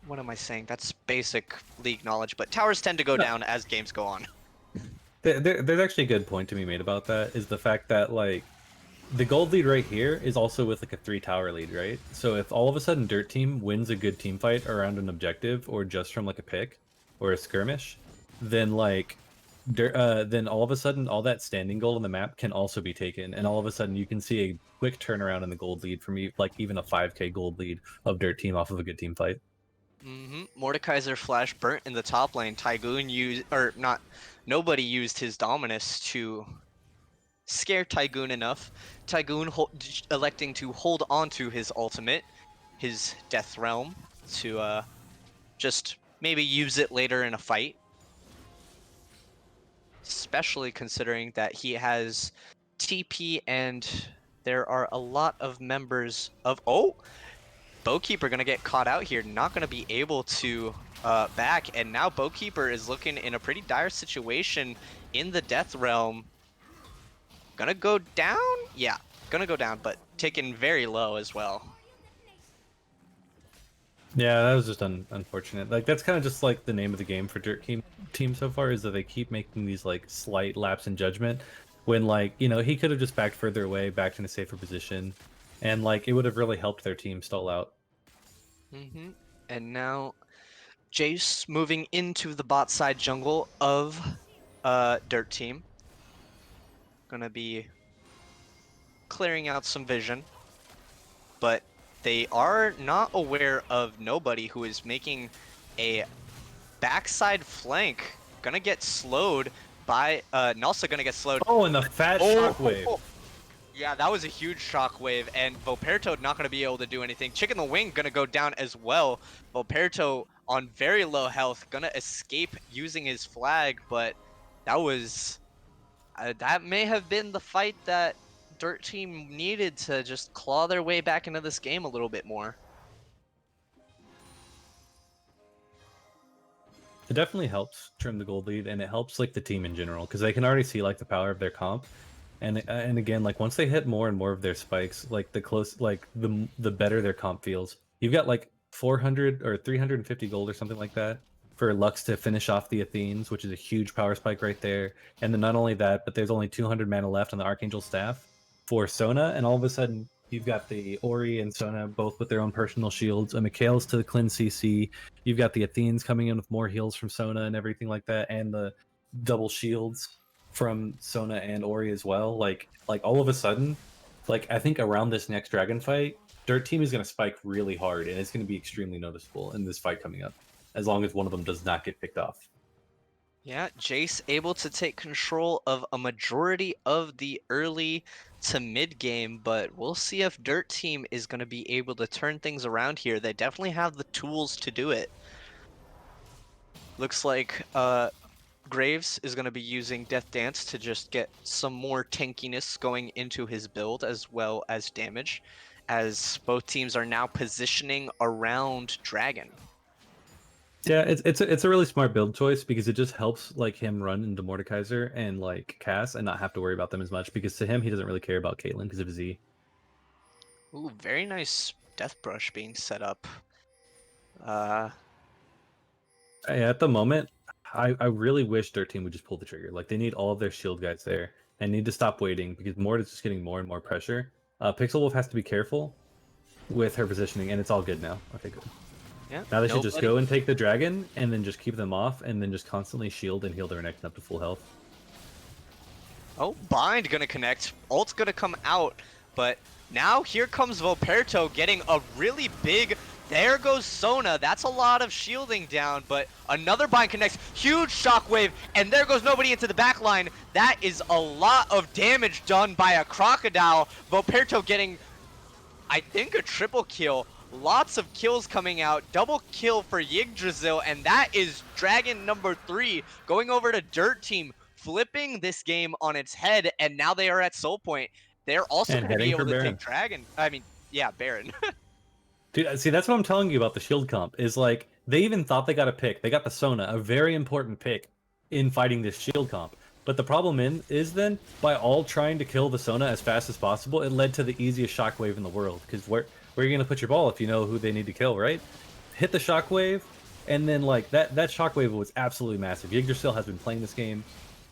what am I saying? That's basic League knowledge, but towers tend to go No. down as games go on. There's actually a good point to be made about that, is the fact that like the gold lead right here is also with like a 3-tower lead, right? So if all of a sudden Dirt Team wins a good team fight around an objective or just from like a pick or a skirmish, then like then all of a sudden all that standing gold on the map can also be taken, and all of a sudden you can see a quick turnaround in the gold lead from like even a 5k gold lead of Dirt Team off of a good team fight. Mordekaiser flash burnt in the top lane. Tygoon used, or not, nobody used his Dominus to scare Tygoon enough. Tygoon electing to hold onto his ultimate, his Death Realm, to just maybe use it later in a fight. Especially considering that he has TP and there are a lot of members of... Oh! Bowkeeper gonna get caught out here, not gonna be able to back, and now Bowkeeper is looking in a pretty dire situation in the Death Realm. Gonna go down? Yeah, gonna go down, but taken very low as well. Yeah, that was just unfortunate. Like that's kind of just like the name of the game for Dirt Team so far, is that they keep making these like slight lapse in judgment when like he could have just backed further away, backed in a safer position, and like it would have really helped their team stall out. And now Jace moving into the bot side jungle of Dirt Team. Gonna be clearing out some vision, but they are not aware of nobody who is making a backside flank. Gonna get slowed by Nalsa gonna get slowed. Oh, and the fat shockwave. Yeah, that was a huge shockwave, and Voperto not gonna be able to do anything. Chicken the Wing gonna go down as well. Voperto on very low health, gonna escape using his flag, but that was that may have been the fight that Dirt Team needed to just claw their way back into this game a little bit more. It definitely helps trim the gold lead, and it helps like the team in general because they can already see like the power of their comp, and again like once they hit more and more of their spikes, like the better their comp feels. You've got like 400 or 350 gold or something like that for Lux to finish off the Athenes, which is a huge power spike right there. And then not only that, but there's only 200 mana left on the Archangel staff for Sona, and all of a sudden you've got the Ori and Sona both with their own personal shields, a Mikhail's to the cleanse CC. You've got the Athenes coming in with more heals from Sona and everything like that, and the double shields from Sona and Ori as well. Like all of a sudden, like I think around this next dragon fight, Dirt Team is going to spike really hard, and it's going to be extremely noticeable in this fight coming up, as long as one of them does not get picked off. Yeah, Jace able to take control of a majority of the early to mid game, but we'll see if Dirt Team is going to be able to turn things around here. They definitely have the tools to do it. Looks like Graves is going to be using Death Dance to just get some more tankiness going into his build as well as damage, as both teams are now positioning around Dragon. Yeah, it's a really smart build choice because it just helps like him run into Mordekaiser and like Cass and not have to worry about them as much, because to him he doesn't really care about Caitlyn because of his E. Ooh, very nice Death Brush being set up. At the moment, I really wish Dirt Team would just pull the trigger. Like they need all of their shield guys there and need to stop waiting because Mord is just getting more and more pressure. Pixel Wolf has to be careful with her positioning, and it's all good now. Okay, good. Yeah, Now they should just go and take the dragon and then just keep them off and then just constantly shield and heal their next up to full health. Oh, bind gonna connect. Ult's gonna come out, but now here comes Volperto getting a really big. There goes Sona. That's a lot of shielding down, but another bind connects. Huge shockwave, and there goes nobody into the back line. That is a lot of damage done by a Crocodile. Volperto getting, I think, a triple kill. Lots of kills coming out. Double kill for Yggdrasil, and that is Dragon number 3 going over to Dirt Team, flipping this game on its head, and now they are at Soul Point. They're also And going to be heading able for to Baron. take Dragon. I mean, yeah, Baron. Dude, see, that's what I'm telling you about the shield comp, is like, they even thought they got a pick. They got the Sona, a very important pick in fighting this shield comp. But the problem is then, by all trying to kill the Sona as fast as possible, it led to the easiest shockwave in the world. Because where are you going to put your ball if you know who they need to kill, right? Hit the shockwave, and then like that shockwave was absolutely massive. Yggdrasil has been playing this game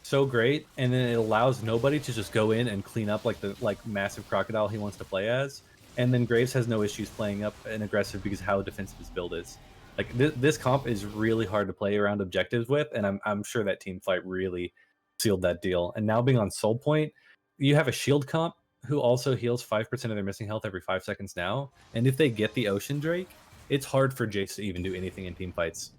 so great, and then it allows nobody to just go in and clean up like the massive crocodile he wants to play as. And then Graves has no issues playing up and aggressive because how defensive his build is. Like this comp is really hard to play around objectives with, and I'm sure that team fight really sealed that deal. And now being on Soul Point, you have a shield comp who also heals 5% of their missing health every 5 seconds now. And if they get the Ocean Drake, it's hard for Jace to even do anything in team fights.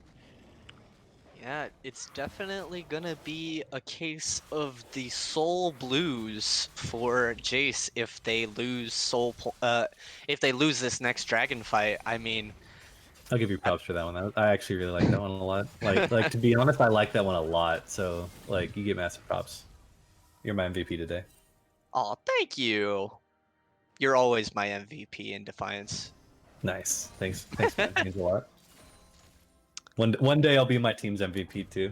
Yeah, it's definitely gonna be a case of the Soul Blues for Jace if they lose if they lose this next dragon fight. I mean, I'll give you props for that one. I actually really like that one a lot. Like to be honest, I like that one a lot. So like you get massive props. You're my MVP today. oh, thank you. You're always my MVP in Defiance. Nice. Thanks, man. Means a lot. One day I'll be my team's MVP too.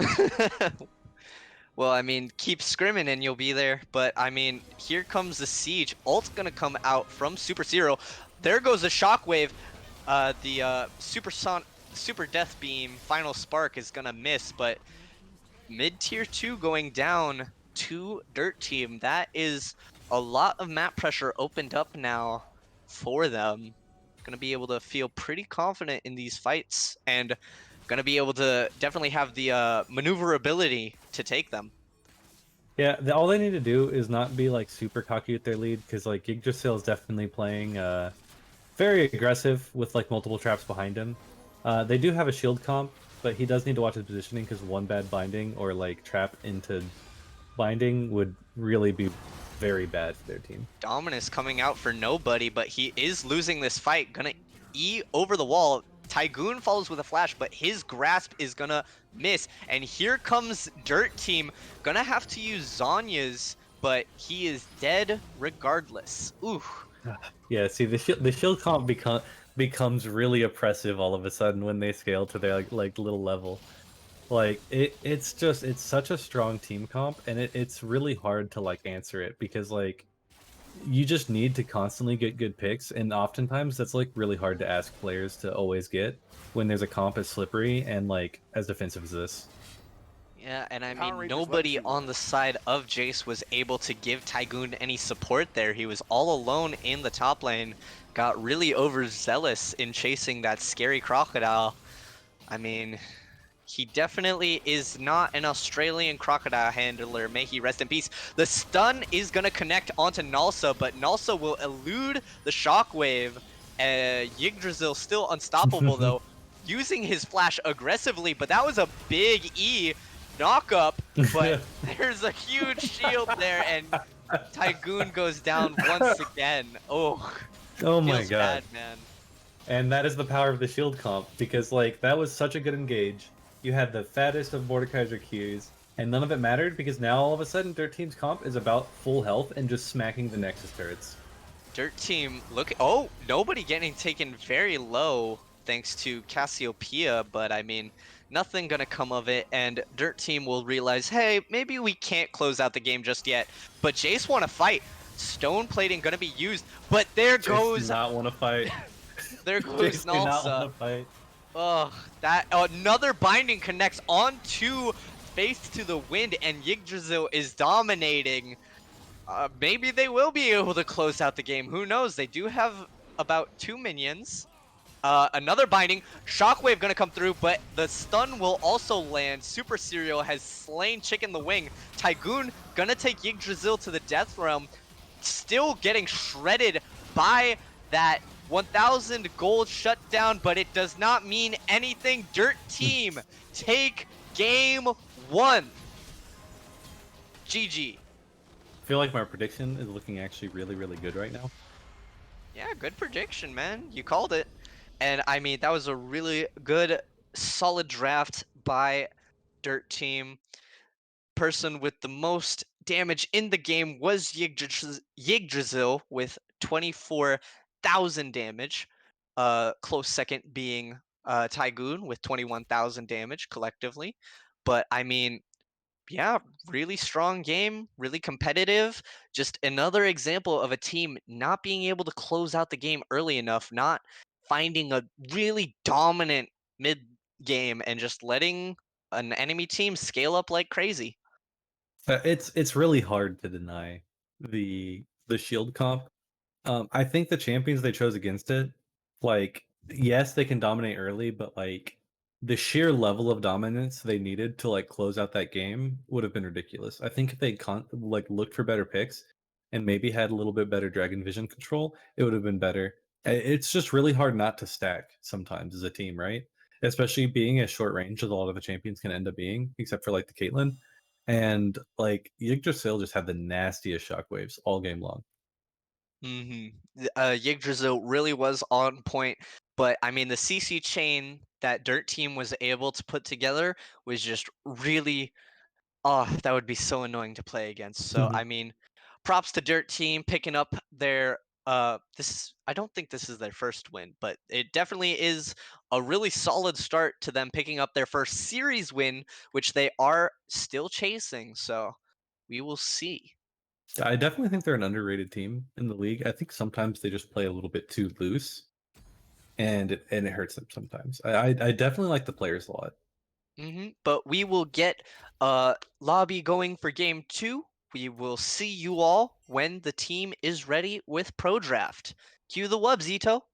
Well, I mean, keep scrimming and you'll be there. But, I mean, here comes the Siege. Ult's gonna come out from Super Zero. There goes the Shockwave. The Super Death Beam Final Spark is gonna miss. But mid-tier 2 going down to Dirt Team. That is a lot of map pressure opened up now for them. Gonna be able to feel pretty confident in these fights. And gonna be able to definitely have the maneuverability to take them. Yeah, all they need to do is not be like super cocky with their lead, because like Yggdrasil is definitely playing very aggressive with like multiple traps behind him. They do have a shield comp, but he does need to watch his positioning, because one bad binding or like trap into binding would really be very bad for their team. Dominus coming out for nobody, but he is losing this fight. Gonna E over the wall. Tygoon follows with a flash, but his grasp is gonna miss. And here comes Dirt Team. Gonna have to use Zanya's, but he is dead regardless. Ooh. Yeah, see, the shield comp becomes really oppressive all of a sudden when they scale to their like little level. Like it's such a strong team comp, and it's really hard to like answer it, because like you just need to constantly get good picks, and oftentimes that's like really hard to ask players to always get when there's a comp as slippery and like as defensive as this. Yeah, and I Power mean, Rangers nobody legacy. on the side of Jace was able to give Tygoon any support there. He was all alone in the top lane, got really overzealous in chasing that scary crocodile. I mean, he definitely is not an Australian crocodile handler. May he rest in peace. The stun is going to connect onto Nalsa, but Nalsa will elude the shockwave. Yggdrasil still unstoppable, though, using his flash aggressively, but that was a big E knock up, but there's a huge shield there, and Tygoon goes down once again. Oh, Oh my feels god. bad, man. And that is the power of the shield comp, because like that was such a good engage. You had the fattest of Mordekaiser Qs, and none of it mattered, because now all of a sudden Dirt Team's comp is about full health and just smacking the Nexus turrets. Dirt Team, look, oh, nobody getting taken very low thanks to Cassiopeia, but I mean, nothing gonna come of it, and Dirt Team will realize, hey, maybe we can't close out the game just yet, but Jace wanna fight. Stone plating gonna be used, but there Jace goes, do not want to fight. there goes Jace do not Nalsa. want to fight. Oh, that another binding connects onto Faith to the Wind, and Yggdrasil is dominating. Maybe they will be able to close out the game. Who knows? They do have about 2 minions. Another binding. Shockwave gonna come through, but the stun will also land. Super Serial has slain Chicken the Wing. Tygoon gonna take Yggdrasil to the Death Realm. Still getting shredded by that 1000 gold shutdown, but it does not mean anything. Dirt Team take game 1. GG. I feel like my prediction is looking actually really, really good right now. Yeah, good prediction, man. You called it. And I mean, that was a really good, solid draft by Dirt Team. Person with the most damage in the game was Yggdrasil with 24,000 damage. Close second being Tygoon with 21,000 damage collectively. But I mean, yeah, really strong game, really competitive. Just another example of a team not being able to close out the game early enough, not finding a really dominant mid game and just letting an enemy team scale up like crazy. It's really hard to deny the shield comp. I think the champions they chose against it, like, yes, they can dominate early, but like the sheer level of dominance they needed to like close out that game would have been ridiculous. I think if they like looked for better picks and maybe had a little bit better Dragon Vision control, it would have been better. It's just really hard not to stack sometimes as a team, right? Especially being as short range as a lot of the champions can end up being, except for like the Caitlyn. And like Yggdrasil just had the nastiest shockwaves all game long. Yggdrasil really was on point, but I mean the CC chain that Dirt Team was able to put together was just really, oh, that would be so annoying to play against. So I mean, props to Dirt Team picking up their I don't think this is their first win, but it definitely is a really solid start to them picking up their first series win, which they are still chasing. So we will see. I definitely think they're an underrated team in the league. I think sometimes they just play a little bit too loose, and it hurts them sometimes. I definitely like the players a lot. But we will get lobby going for game 2. We will see you all when the team is ready with Pro Draft. Cue the wubs, Etoe.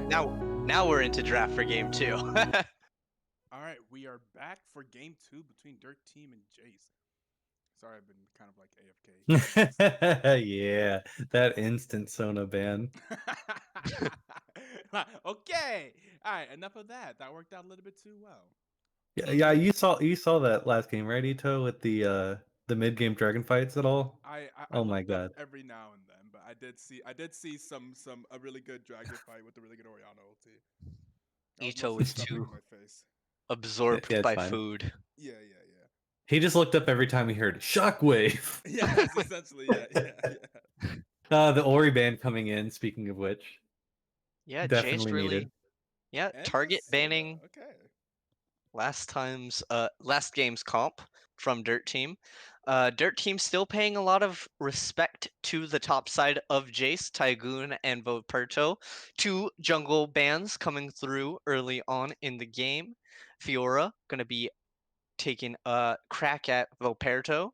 Now we're into draft for game 2. All right, we are back for game 2 between Dirt Team and Jace. Sorry, I've been kind of like AFK. Yeah, that instant Sona ban. Okay. All right, enough of that. That worked out a little bit too well. Yeah, yeah, you saw that last game, right, Etoe, with the mid game dragon fights at all? I Oh my looked up god. every now and then, but I did see some a really good dragon fight with a really good Oriana ulti. I was Ito mostly was stuffing too in my face. absorbed Yeah, it's by fine. food. Yeah, yeah, yeah. He just looked up every time he heard shockwave. Yes, essentially, yeah, yeah, yeah. The Ori ban coming in, speaking of which, Yeah, Jace definitely really. needed. Yeah, And the target soda. banning Okay. last game's comp from Dirt Team. Dirt Team still paying a lot of respect to the top side of Jace, Tygoon, and Voperto. Two jungle bans coming through early on in the game. Fiora gonna be taking a crack at Voperto,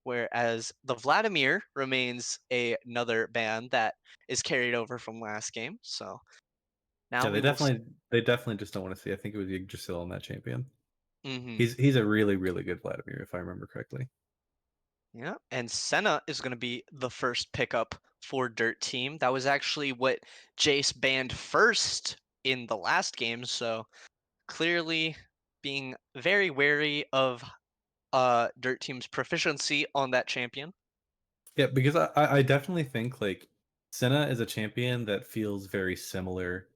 whereas the Vladimir remains another ban that is carried over from last game. So now Yeah, we will. they definitely just don't want to see. I think it was Yggdrasil on that champion. Mm-hmm. He's a really, really good Vladimir, if I remember correctly. Yeah, and Senna is going to be the first pickup for Dirt Team. That was actually what Jace banned first in the last game, so clearly being very wary of Dirt Team's proficiency on that champion. Yeah, because I definitely think like Senna is a champion that feels very similar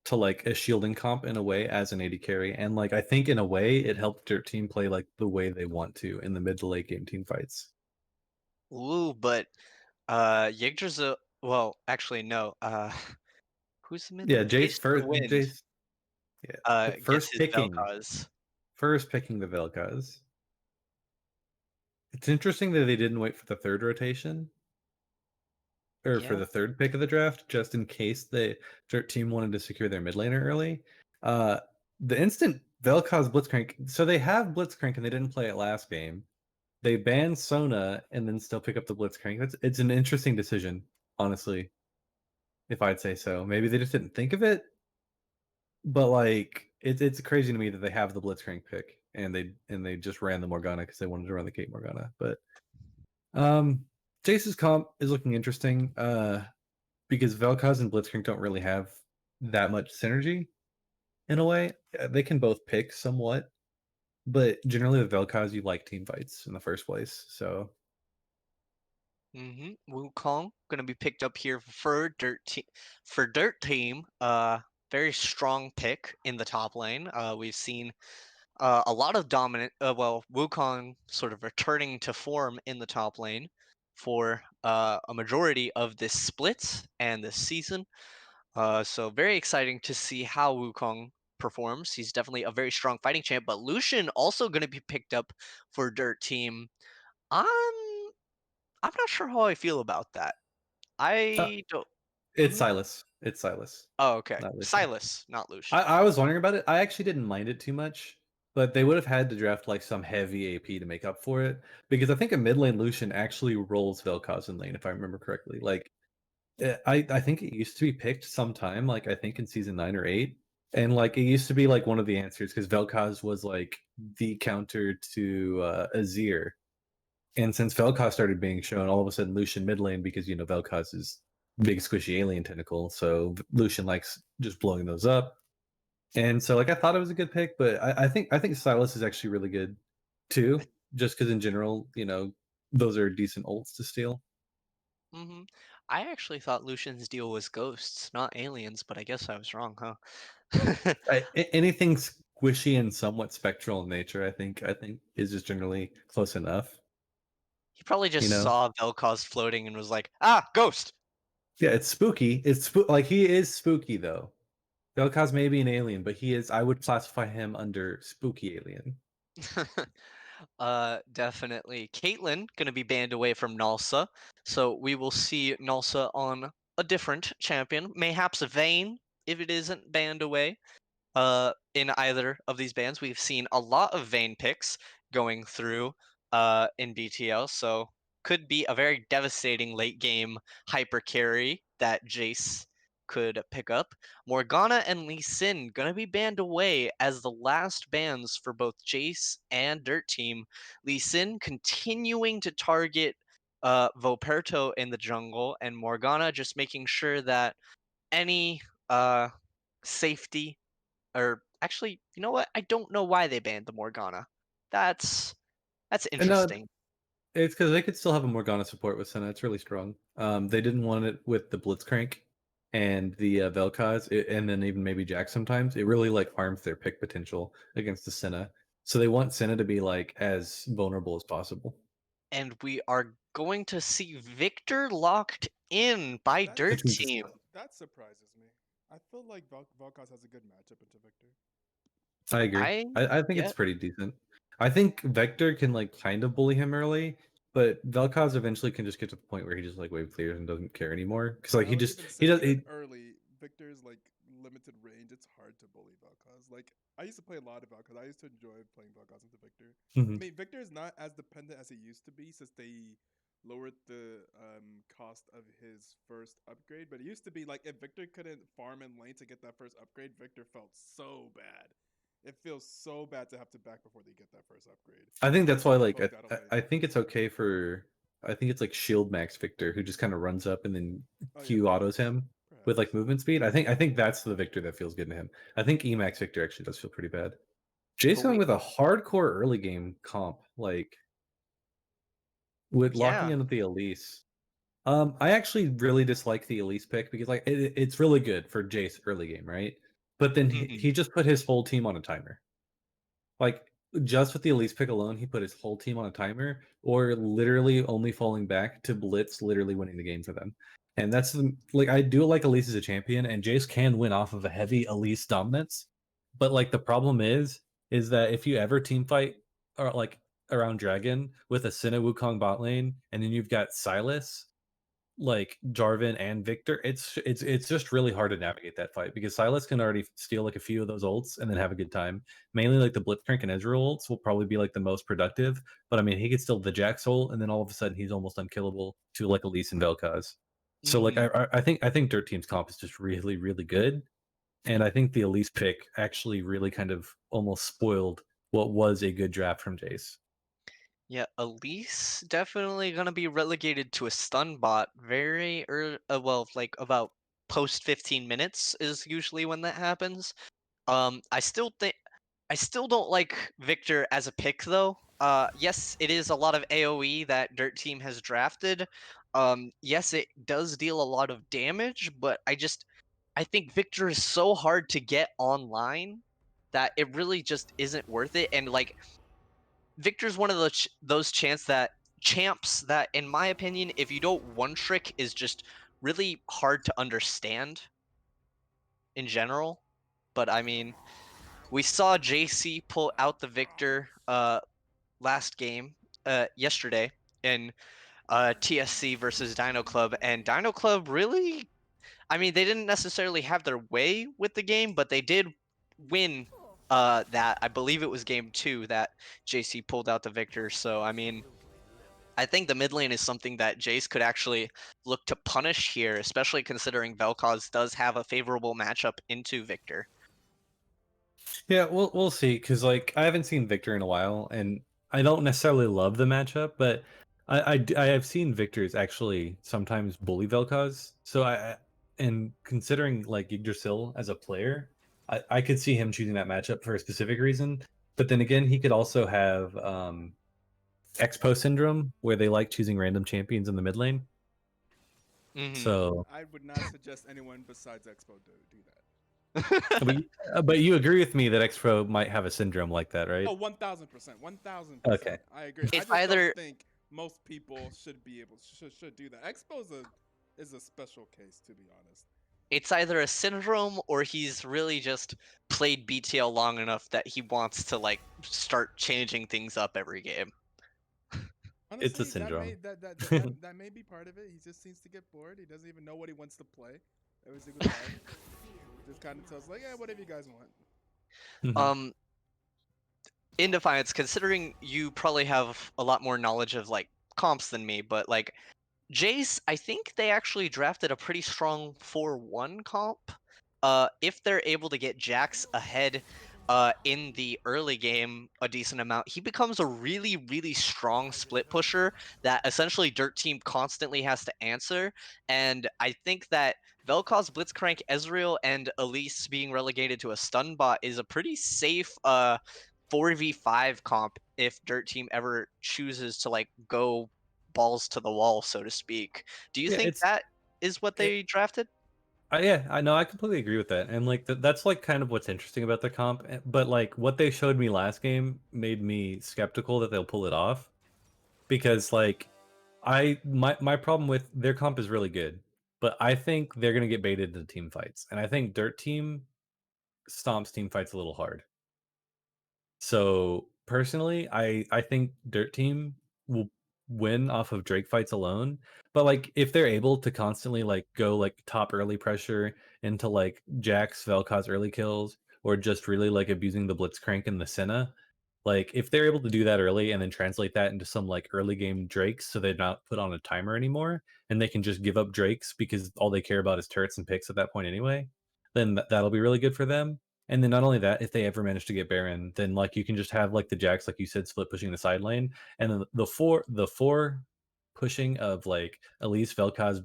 to like a shielding comp in a way as an AD carry. And like I think in a way it helped Dirt Team play like the way they want to in the mid to late game team fights. Ooh, but Yggdrasil, well, actually no. Who's the mid Yeah, lane? Jace the Wind Jace, yeah. gets his Vel'Koz. First picking the Vel'Koz. It's interesting that they didn't wait for the third rotation or for Yeah. the third pick of the draft, just in case the Dirt Team wanted to secure their mid laner early. Uh, the instant Vel'Koz Blitzcrank, so they have Blitzcrank and they didn't play it last game. They banned Sona and then still pick up the Blitzcrank. It's an interesting decision, honestly, if I'd say so. Maybe they just didn't think of it, but like it's crazy to me that they have the Blitzcrank pick and they just ran the Morgana because they wanted to run the Kate Morgana. But Jace's comp is looking interesting. Because Vel'Koz and Blitzcrank don't really have that much synergy in a way. They can both pick somewhat, but generally with Vel'Koz, you like team fights in the first place. So Wukong gonna be picked up here for Dirt Team. Very strong pick in the top lane. We've seen a lot of dominant. Wukong sort of returning to form in the top lane for a majority of this split and this season. So very exciting to see how Wukong performs. He's definitely a very strong fighting champ. But Lucian also going to be picked up for Dirt Team. I'm I'm not sure how I feel about that. uh, I don't. it's Mhm. Silas. It's Silas, Oh, okay. not Lucian. Silas, not Lucian. I was wondering about it. I actually didn't mind it too much, but they would have had to draft like some heavy AP to make up for it because I think a mid lane Lucian actually rolls Vel'Koz in lane, if I remember correctly. Like I think it used to be picked sometime, like I think in season 9 or 8, and like it used to be like one of the answers because Vel'Koz was like the counter to Azir, and since Vel'Koz started being shown, all of a sudden Lucian mid lane because Vel'Koz is big squishy alien tentacle, so Lucian likes just blowing those up, and so like I thought it was a good pick, but I think Silas is actually really good too, just because in general those are decent ults to steal. hmm I actually thought Lucian's deal was ghosts, not aliens, but I guess I was wrong, huh? Anything squishy and somewhat spectral in nature, I think is just generally close enough. He probably You just know, saw Vel'Koz floating and was like, "Ah, ghost." yeah, it's spooky. Like he is spooky though. Vel'Koz may be an alien, but he is. I would classify him under spooky alien. Definitely. Caitlyn gonna be banned away from Nalsa, so we will see Nalsa on a different champion, mayhaps a Vayne if it isn't banned away. In either of these bans, we've seen a lot of Vayne picks going through in BTL, so could be a very devastating late game hyper carry that Jace could pick up. Morgana and Lee Sin gonna be banned away as the last bans for both Jace and Dirt Team. Lee Sin continuing to target Voperto in the jungle, and Morgana just making sure that any safety, or actually, you know what? I don't know why they banned the Morgana. That's And no, interesting. it's because they could still have a Morgana support with Senna. It's really strong. They didn't want it with the Blitzcrank and the Vel'Koz, and then even maybe Jack sometimes. It really like harms their pick potential against the Senna. So they want Senna to be like as vulnerable as possible. And we are going to see Victor locked in by That Dirt Which means it's Team. that surprises me. I feel like Valkaz has a good matchup into Victor. I agree. I I think yeah, it's pretty decent. I think Vector can like kind of bully him early, but Vel'Koz eventually can just get to the point where he just like wave clears and doesn't care anymore. Because like I he would just even he say does even early, Victor's like limited range. It's hard to bully Valkaz. Like I used to play a lot of Valkaz. I used to enjoy playing Valkaz into Victor. I Mhm. mean, Victor is not as dependent as he used to be since they lowered the cost of his first upgrade. But it used to be like if Victor couldn't farm in lane to get that first upgrade, Victor felt so bad. It feels so bad to have to back before they get that first upgrade. I think They that's just why get like poked out of lane. I think it's okay for I think it's like Shield Max Victor who just kind of runs up and then Oh yeah, Q autos perhaps, him with like perhaps. movement speed. I think that's the Victor that feels good to him. I think Emax Victor actually does feel pretty bad. but Jason we with a hardcore early game comp, like with locking yeah. in with the Elise. I actually really dislike the Elise pick because like it's really good for Jace early game, right? But then Mhm. he just put his whole team on a timer. Like just with the Elise pick alone, he put his whole team on a timer, or literally only falling back to Blitz, literally winning the game for them. And that's like I do like Elise as a champion, and Jace can win off of a heavy Elise dominance. But like the problem is that if you ever team fight or like around Dragon with a Sinnoh Wukong bot lane, and then you've got Silas like Jarvan and Victor, it's just really hard to navigate that fight because Silas can already steal like a few of those ults and then have a good time. Mainly like the Blitzcrank and Ezreal ults will probably be like the most productive, but I mean he could steal the Jax ult and then all of a sudden he's almost unkillable to like Elise and Vel'Koz. So like Mhm. I think Dirt Team's comp is just really really good, and I think the Elise pick actually really kind of almost spoiled what was a good draft from Jace. Yeah, Elise definitely gonna be relegated to a stun bot very early. Well, like about post 15 minutes is usually when that happens. I still don't like Victor as a pick though. Yes, it is a lot of AoE that Dirt Team has drafted. Yes, it does deal a lot of damage, but I think Victor is so hard to get online that it really just isn't worth it. And like Victor's one of those champs that, in my opinion, if you don't one trick, is just really hard to understand in general. But I mean, we saw JC pull out the Victor last game yesterday in TSC versus Dino Club, and Dino Club really, I mean, they didn't necessarily have their way with the game, but they did win that. I believe it was game 2 that JC pulled out the Victor. So I mean, I think the mid lane is something that Jace could actually look to punish here, especially considering Vel'Koz does have a favorable matchup into Victor. Yeah, we'll see because like I haven't seen Victor in a while, and I don't necessarily love the matchup, but I have seen Victor's actually sometimes bully Vel'Koz. So and considering like Yggdrasil as a player, I could see him choosing that matchup for a specific reason. But then again, he could also have Expo syndrome where they like choosing random champions in the mid lane. Hmm. So, I would not suggest anyone besides Expo do that. but, but you agree with me that Expo might have a syndrome like that, right? Oh, 1000%, 1000%. Okay. I agree. I It's just don't either think most people should be able should do that. Expo is a special case, to be honest. it's either a syndrome or he's really just played BTL long enough that he wants to like start changing things up every game. It's a Honestly, syndrome. that may be part of it. He just seems to get bored. He doesn't even know what he wants to play every single time. Just kind of tells like, yeah, whatever you guys want. Mhm. Um, in Defiance, considering you probably have a lot more knowledge of like comps than me, but like Jace, I think they actually drafted a pretty strong 4-1 comp. If they're able to get Jax ahead in the early game a decent amount, he becomes a really, really strong split pusher that essentially Dirt Team constantly has to answer. And I think that Vel'Koz, Blitzcrank, Ezreal, and Elise being relegated to a stun bot is a pretty safe 4v5 comp if Dirt Team ever chooses to like go balls to the wall, so to speak. Do you Yeah, think that is what it, they drafted? yeah, I know. I completely agree with that, and like that's like kind of what's interesting about the comp. But like what they showed me last game made me skeptical that they'll pull it off because like my problem with their comp is really good, but I think they're gonna get baited into team fights, and I think Dirt Team stomps team fights a little hard. So personally, I think Dirt Team will win off of Drake fights alone. But like if they're able to constantly like go like top early pressure into like Jax Vel'Koz early kills or just really like abusing the Blitzcrank and the Senna, like if they're able to do that early and then translate that into some like early game Drakes so they're not put on a timer anymore and they can just give up Drakes because all they care about is turrets and picks at that point anyway, then that'll be really good for them. And then not only that, if they ever manage to get Baron, then like you can just have like the Jax, like you said, split pushing the side lane, and then the four pushing of like Elise, Vel'Koz,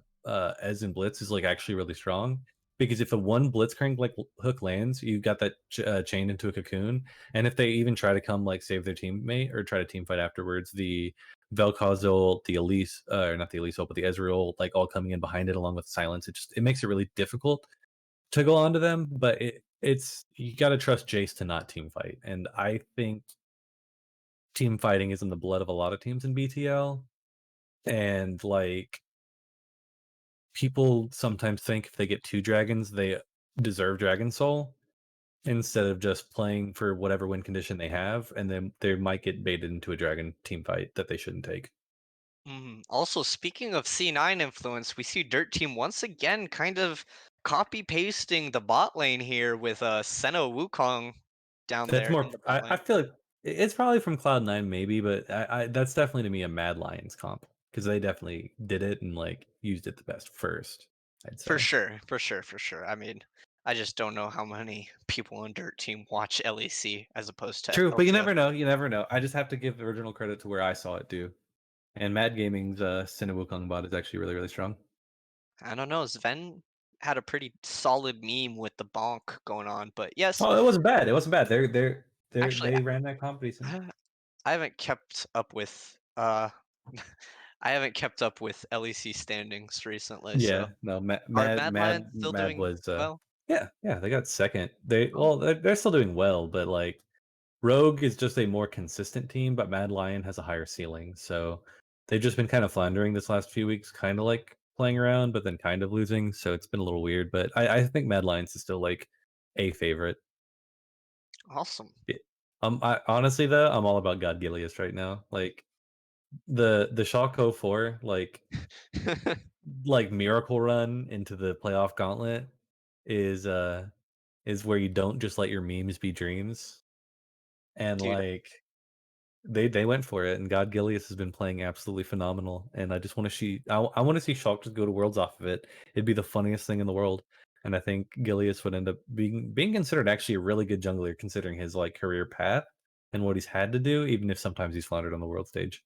Ez, and Blitz is like actually really strong because if the one Blitzcrank like hook lands, you got that chained into a cocoon, and if they even try to come like save their teammate or try to team fight afterwards, the Vel'Koz ult, the Elise, or not the Elise ult, but the Ezreal, like all coming in behind it along with silence, it makes it really difficult to go on to them, but it's you got to trust Jace to not team fight, and I think team fighting is in the blood of a lot of teams in BTL, and like people sometimes think if they get two dragons, they deserve Dragon Soul instead of just playing for whatever win condition they have, and then they might get baited into a dragon team fight that they shouldn't take. Also, speaking of C9 influence, we see Dirt Team once again kind of copy pasting the bot lane here with Senna Wukong down That's there more. in the bot I lane. feel like it's probably from Cloud9 maybe, but that's definitely to me a Mad Lions comp because they definitely did it and like used it the best first. I'd For say. sure, for sure, for sure. I mean, I just don't know how many people on Dirt Team watch LEC as opposed to True, but you LCS. never know. You never know. I just have to give the original credit to where I saw it do. And Mad Gaming's Sinna Wukong bot is actually really, really strong. I don't know. Sven had a pretty solid meme with the bonk going on, but yes, Oh, it wasn't bad. It wasn't bad. actually, They ran that comp decent. I haven't kept up with I haven't kept up with LEC standings recently. So Yeah, no, are Mad Lions still Mad doing was well? yeah, they got second. They Oh, well, they're still doing well, but like Rogue is just a more consistent team, but Mad Lion has a higher ceiling. So they've just been kind of floundering this last few weeks, kind of like playing around, but then kind of losing. So it's been a little weird. But I think Mad Lions is still like a favorite. awesome. Yeah. I honestly though, I'm all about God Gilius right now. Like the Shaco 4, like miracle run into the playoff gauntlet is is where you don't just let your memes be dreams. And Dude, like they went for it, and God Gilius has been playing absolutely phenomenal. And I just want to see I want to see Shulk just go to Worlds off of it. It'd be the funniest thing in the world. And I think Gilius would end up being considered actually a really good jungler considering his like career path and what he's had to do, even if sometimes he's floundered on the world stage.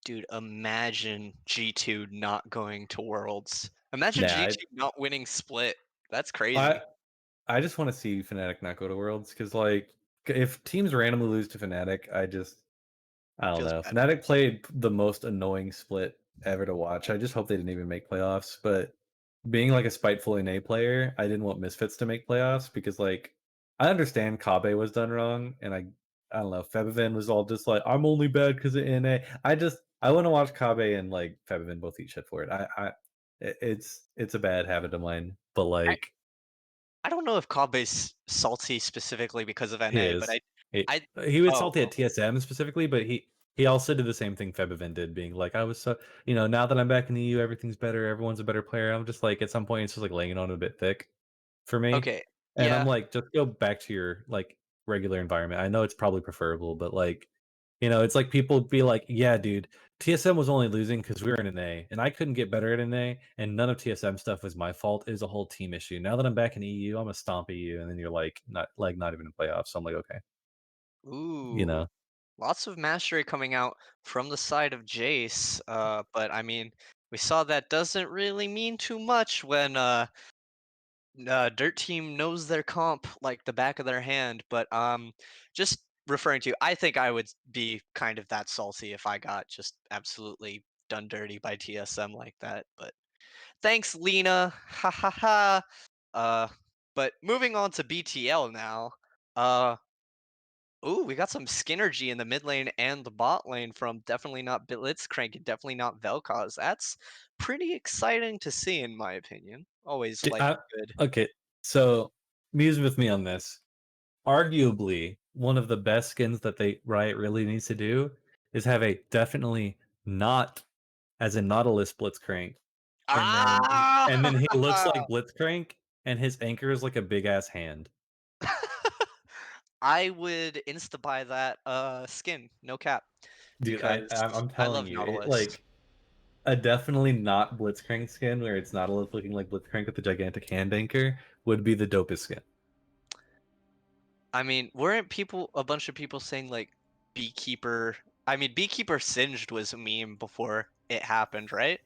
dude, imagine G2 not going to Worlds. Imagine Nah, G2 not winning Split. That's I crazy. I just want to see Fnatic not go to Worlds because like if teams randomly lose to Fnatic, I don't Feels know. bad. Fnatic played the most annoying split ever to watch. I just hope they didn't even make playoffs. But being like a spiteful NA player, I didn't want Misfits to make playoffs because like I understand Kabe was done wrong, and I don't know. Febiven was all just like I'm only bad because of NA. I want to watch Kabe and like Febiven both eat shit for it. It's a bad habit of mine, but I, like I don't know if Kabe's salty specifically because of he NA, but is. He I he was oh, salty at TSM specifically, but he also did the same thing Febiven did, being like, I was so now that I'm back in the EU, everything's better, everyone's a better player. I'm just like at some point it's just like laying it on a bit thick for me. okay. And I'm Yeah. like, just go back to your like regular environment. I know it's probably preferable, but like You know, it's like people be like, yeah, dude, TSM was only losing because we were in an A, and I couldn't get better at an A, and none of TSM stuff was my fault. It was a whole team issue. Now that I'm back in EU, I'm a stomp EU, and then you're like, not even in playoffs. So I'm like, okay, you Ooh, know, lots of mastery coming out from the side of Jace. But I mean, we saw that doesn't really mean too much when Dirt Team knows their comp like the back of their hand. But just referring to, I think I would be kind of that salty if I got just absolutely done dirty by TSM like that. But thanks, Lena. Ha ha ha. Uh, but moving on to BTL now. Uh, Ooh, we got some Skinnergy in the mid lane and the bot lane from definitely not Blitzcrank and definitely not Vel'Koz. That's pretty exciting to see, in my opinion. Always like good. okay. So muse with me on this. Arguably, one of the best skins that Riot really needs to do is have a definitely not as in Nautilus Blitzcrank, Ah! and then he looks like Blitzcrank, and his anchor is like a big ass hand. I would insta buy that skin, no cap, Dude, because I'm I telling love you, Nautilus. a definitely not Blitzcrank skin where it's not looking like Blitzcrank with the gigantic hand anchor would be the dopest skin. I mean, weren't a bunch of people saying like Beekeeper? I mean, Beekeeper Singed was a meme before it happened, right?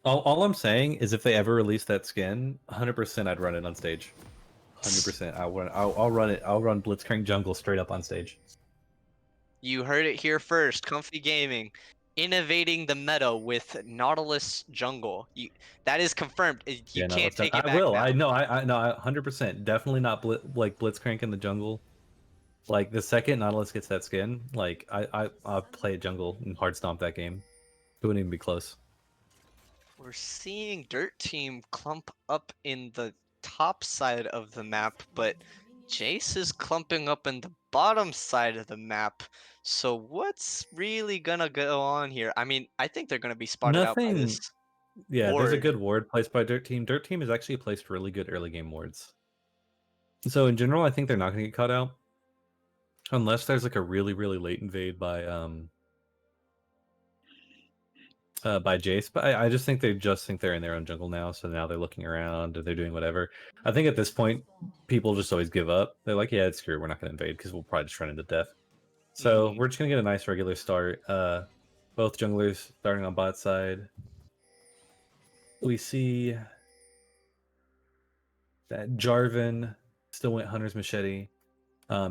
All I'm saying is if they ever release that skin, 100% I'd run it on stage. 100%. I'll run it. I'll run Blitzcrank Jungle straight up on stage. You heard it here first. Comfy Gaming, innovating the meta with Nautilus Jungle. That is confirmed. You Yeah, no, can't let's done. take it I back will. now. I know. I know. 100%. Definitely not like Blitzcrank in the jungle. Like the second Nautilus gets that skin, like I'll play jungle and hard stomp that game. It wouldn't even be close. We're seeing Dirt Team clump up in the top side of the map, but Jace is clumping up in the bottom side of the map. So what's really gonna go on here? I mean, I think they're gonna be spotted out by this Nothing. Yeah, there's a ward. good ward placed by Dirt Team. Dirt Team has actually placed really good early game wards. So in general, I think they're not going to get caught out unless there's like a really late invade by Jace. But I just think think they're in their own jungle now. So now they're looking around and they're doing whatever. I think at this point, people just always give up. They're like, yeah, it's screw. We're not going to invade because we'll probably just run into death. So Mhm. we're just going to get a nice regular start. Both junglers starting on bot side. We see that Jarvan still went Hunter's Machete.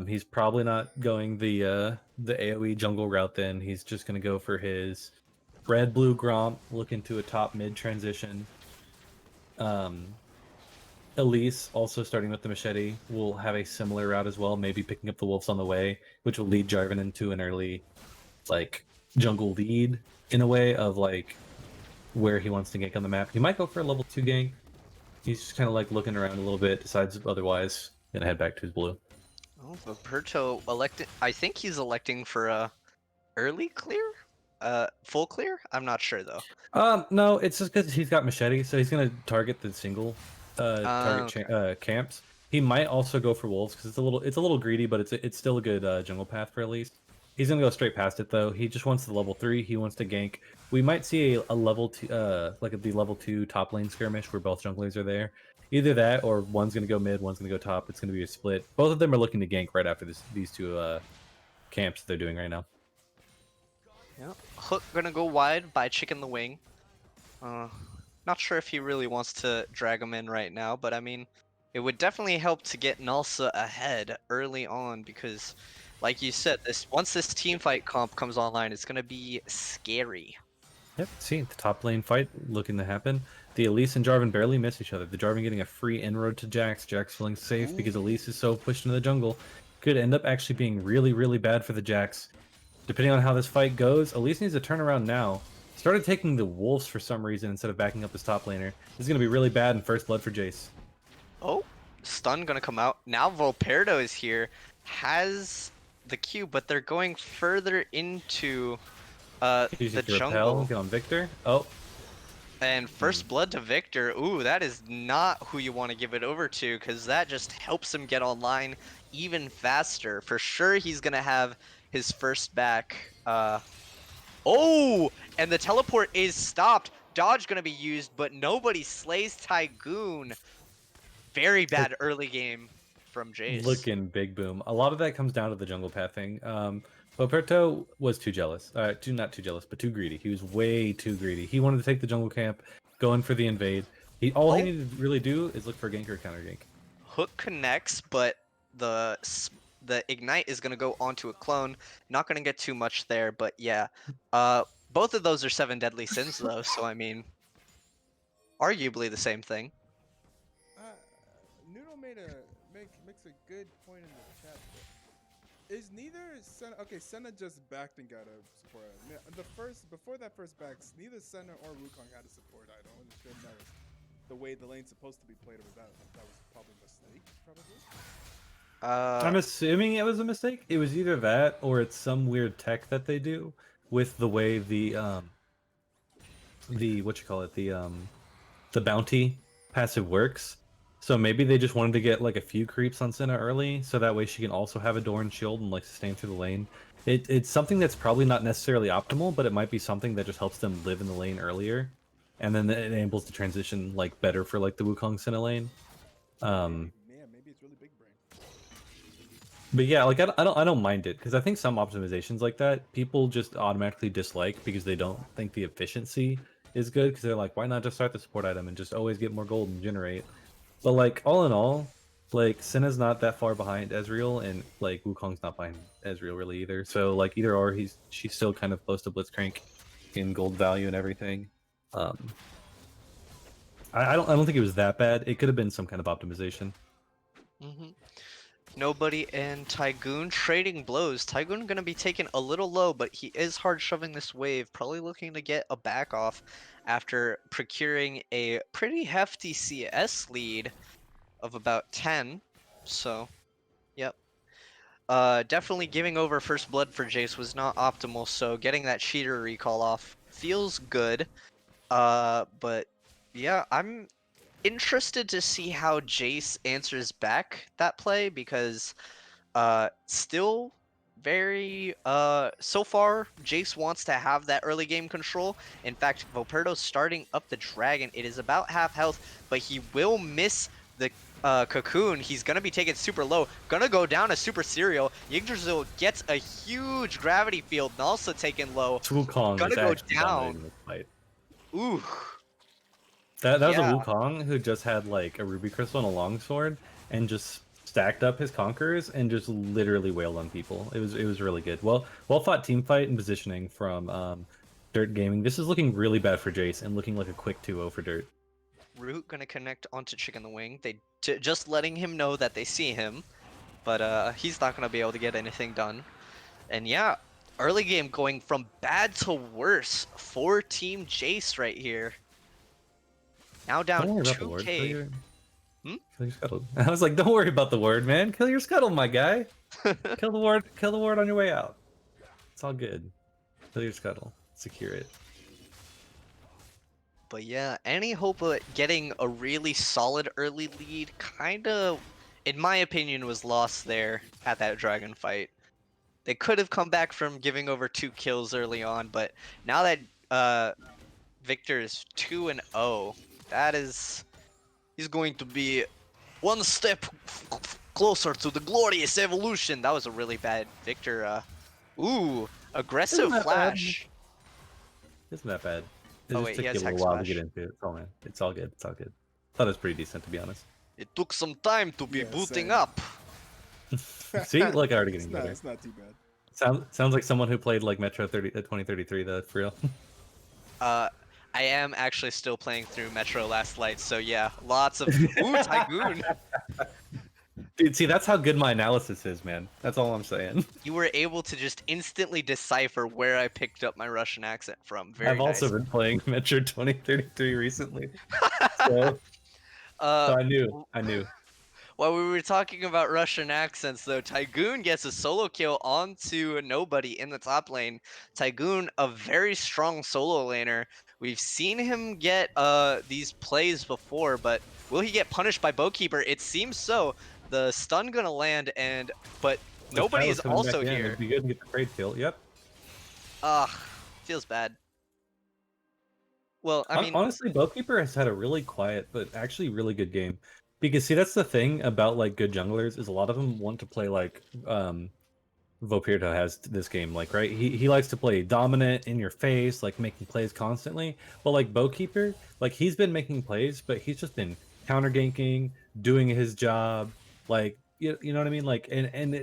He's probably not going the AoE jungle route then. He's just going to go for his red blue Gromp, look into a top mid transition. Elise, also starting with the machete, will have a similar route as well, maybe picking up the wolves on the way, which will lead Jarvan into an early like jungle lead in a way of like where he wants to gank on the map. He might go for a level 2 gank. He's just kind of like looking around a little bit, decides otherwise, gonna head back to his blue. Oh, Roberto elected. I think he's electing for a early clear, full clear. I'm not sure though. No, it's just because he's got machete, so he's gonna target the single Okay. camps. He might also go for wolves because it's a little greedy, but it's still a good jungle path for at least. He's gonna go straight past it though. He just wants the level 3. He wants to gank. We might see a level 2, like the level 2 top lane skirmish where both junglers are there. Either that or one's gonna go mid, one's gonna go top. It's gonna be a split. Both of them are looking to gank right after these two camps they're doing right now. Yeah. Hook gonna go wide by Chicken the Wing. Uh, Not sure if he really wants to drag him in right now, but I mean, it would definitely help to get Nalsa ahead early on because, like you said, once this team fight comp comes online, it's gonna be scary. Yep, see, the top lane fight looking to happen. The Elise and Jarvan barely miss each other. The Jarvan getting a free inroad to Jax. Jax feeling safe because Elise is so pushed into the jungle. Could end up actually being really bad for the Jax. Depending on how this fight goes, Elise needs to turn around now. Started taking the wolves for some reason instead of backing up his top laner. This is going to be really bad in first blood for Jace. Oh, stun gonna come out. Now Volperdo is here, has the Q, but they're going further into Using the to repel, jungle. get on Victor. Oh, And first blood to Victor. Ooh, that is not who you want to give it over to, because that just helps him get online even faster. For sure, he's gonna have his first back. Oh, and the teleport is stopped. Dodge gonna be used, but nobody slays Tygoon. Very bad early game from Jace. Looking big boom. A lot of that comes down to the jungle pathing. Roberto was too jealous. Not too jealous, but too greedy. He was way too greedy. He wanted to take the jungle camp, go in for the invade. All he needed to really do is look for a gank or a counter gank. Hook connects, but the ignite is gonna go onto a clone. Not gonna get too much there, but yeah. Both of those are 7 deadly sins though, so I mean, arguably the same thing. Noodle makes a good point in the chat. Is neither Senna okay? Senna just backed and got a support item. Before that first back, neither Senna or Wukong had a support item. That was the way the lane's supposed to be played. Or that was probably a mistake. I'm assuming it was a mistake. It was either that or it's some weird tech that they do with the way the bounty passive works. So maybe they just wanted to get like a few creeps on Senna early, so that way she can also have a door and shield and like sustain through the lane. It's something that's probably not necessarily optimal, but it might be something that just helps them live in the lane earlier, and then it enables the transition like better for like the Wukong Senna lane. Man, maybe it's really big brain. But yeah, like I don't mind it because I think some optimizations like that people just automatically dislike because they don't think the efficiency is good because they're like, why not just start the support item and just always get more gold and generate? But like all in all, like Senna's not that far behind Ezreal, and like Wukong's not behind Ezreal really either. So like either or, she's still kind of close to Blitzcrank in gold value and everything. I don't think it was that bad. It could have been some kind of optimization. Nobody and Tygoon trading blows. Tygoon gonna be taken a little low, but he is hard shoving this wave, probably looking to get a back off after procuring a pretty hefty CS lead of about 10. So, yep. Definitely giving over first blood for Jace was not optimal, so getting that cheater recall off feels good. But yeah, I'm interested to see how Jace answers back that play because still very so far Jace wants to have that early game control. In fact, Voperto's starting up the dragon. It is about half health, but he will miss the cocoon. He's gonna be taken super low, gonna go down a super serial. Yggdrasil gets a huge gravity field and also taken low. Wukong Gonna is go actually down. dominating this fight. Ooh. That was a Yeah. Wukong who just had like a ruby crystal and a longsword and just stacked up his conquerors and just literally wailed on people. It was really good. Well fought team fight and positioning from Dirt Gaming. This is looking really bad for Jace and looking like a quick 2-0 for Dirt. Root gonna connect onto Chicken the Wing. Just letting him know that they see him, but he's not gonna be able to get anything done. And yeah, early game going from bad to worse for Team Jace right here. Now down Don't worry about the word. 2K. Kill your scuttle. I was like, don't worry about the word, man. Kill your scuttle, my guy. Kill the ward on your way out. It's all good. Kill your scuttle. Secure it. But yeah, any hope of getting a really solid early lead kind of, in my opinion, was lost there at that dragon fight. They could have come back from giving over 2 kills early on, but now that Victor is 2-0, he's going to be one step closer to the glorious evolution. That was a really bad Victor. Aggressive flash. Isn't that bad? It Oh just wait, took he has you a Hex little while to Smash. get into it. It's all man. It's all good. It's all good. Thought it was pretty decent, to be honest. It took some time to be Yeah, booting same. up. See, look, already getting better. It's not too bad. Sounds like someone who played like Metro 2033 though, for real. I am actually still playing through Metro Last Light, so yeah, lots of Tygoon. Dude, see, that's how good my analysis is, man. That's all I'm saying. You were able to just instantly decipher where I picked up my Russian accent from. Very I've also nice. been playing Metro 2033 recently, so I knew. While we were talking about Russian accents, though, Tygoon gets a solo kill onto nobody in the top lane. Tygoon, a very strong solo laner. We've seen him get these plays before, but will he get punished by Bowkeeper? It seems so. The stun gonna land, but Nobody is Shiloh's coming back also in. here. It'd be good to get the trade kill. Yep. Ugh, feels bad. Well, I mean, Honestly, Bowkeeper has had a really quiet but actually really good game. Because see, that's the thing about like good junglers is a lot of them want to play like Vopirto has this game, like, right? He likes to play dominant, in your face, like making plays constantly. But like Bowkeeper, like he's been making plays, but he's just been counter ganking, doing his job, like you know what I mean? Like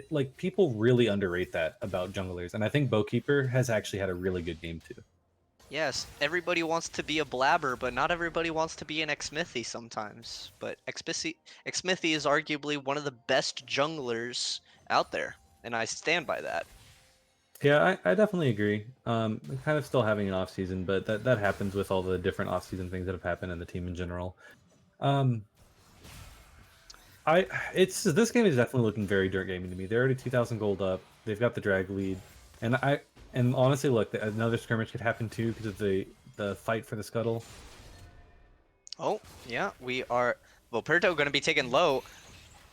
like people really underrate that about junglers, and I think Bowkeeper has actually had a really good game too. yes, everybody wants to be a blabber, but not everybody wants to be an Xmithy sometimes. But Xmithy is arguably one of the best junglers out there, and I stand by that. Yeah, I definitely agree. I'm kind of still having an off season, but that happens with all the different off season things that have happened in the team in general. Um, this game is definitely looking very dirt gaming to me. They're already 2,000 gold up. They've got the drag lead, and honestly, look, another skirmish could happen too because of the fight for the scuttle. Oh, yeah, we are Volperto going to be taken low.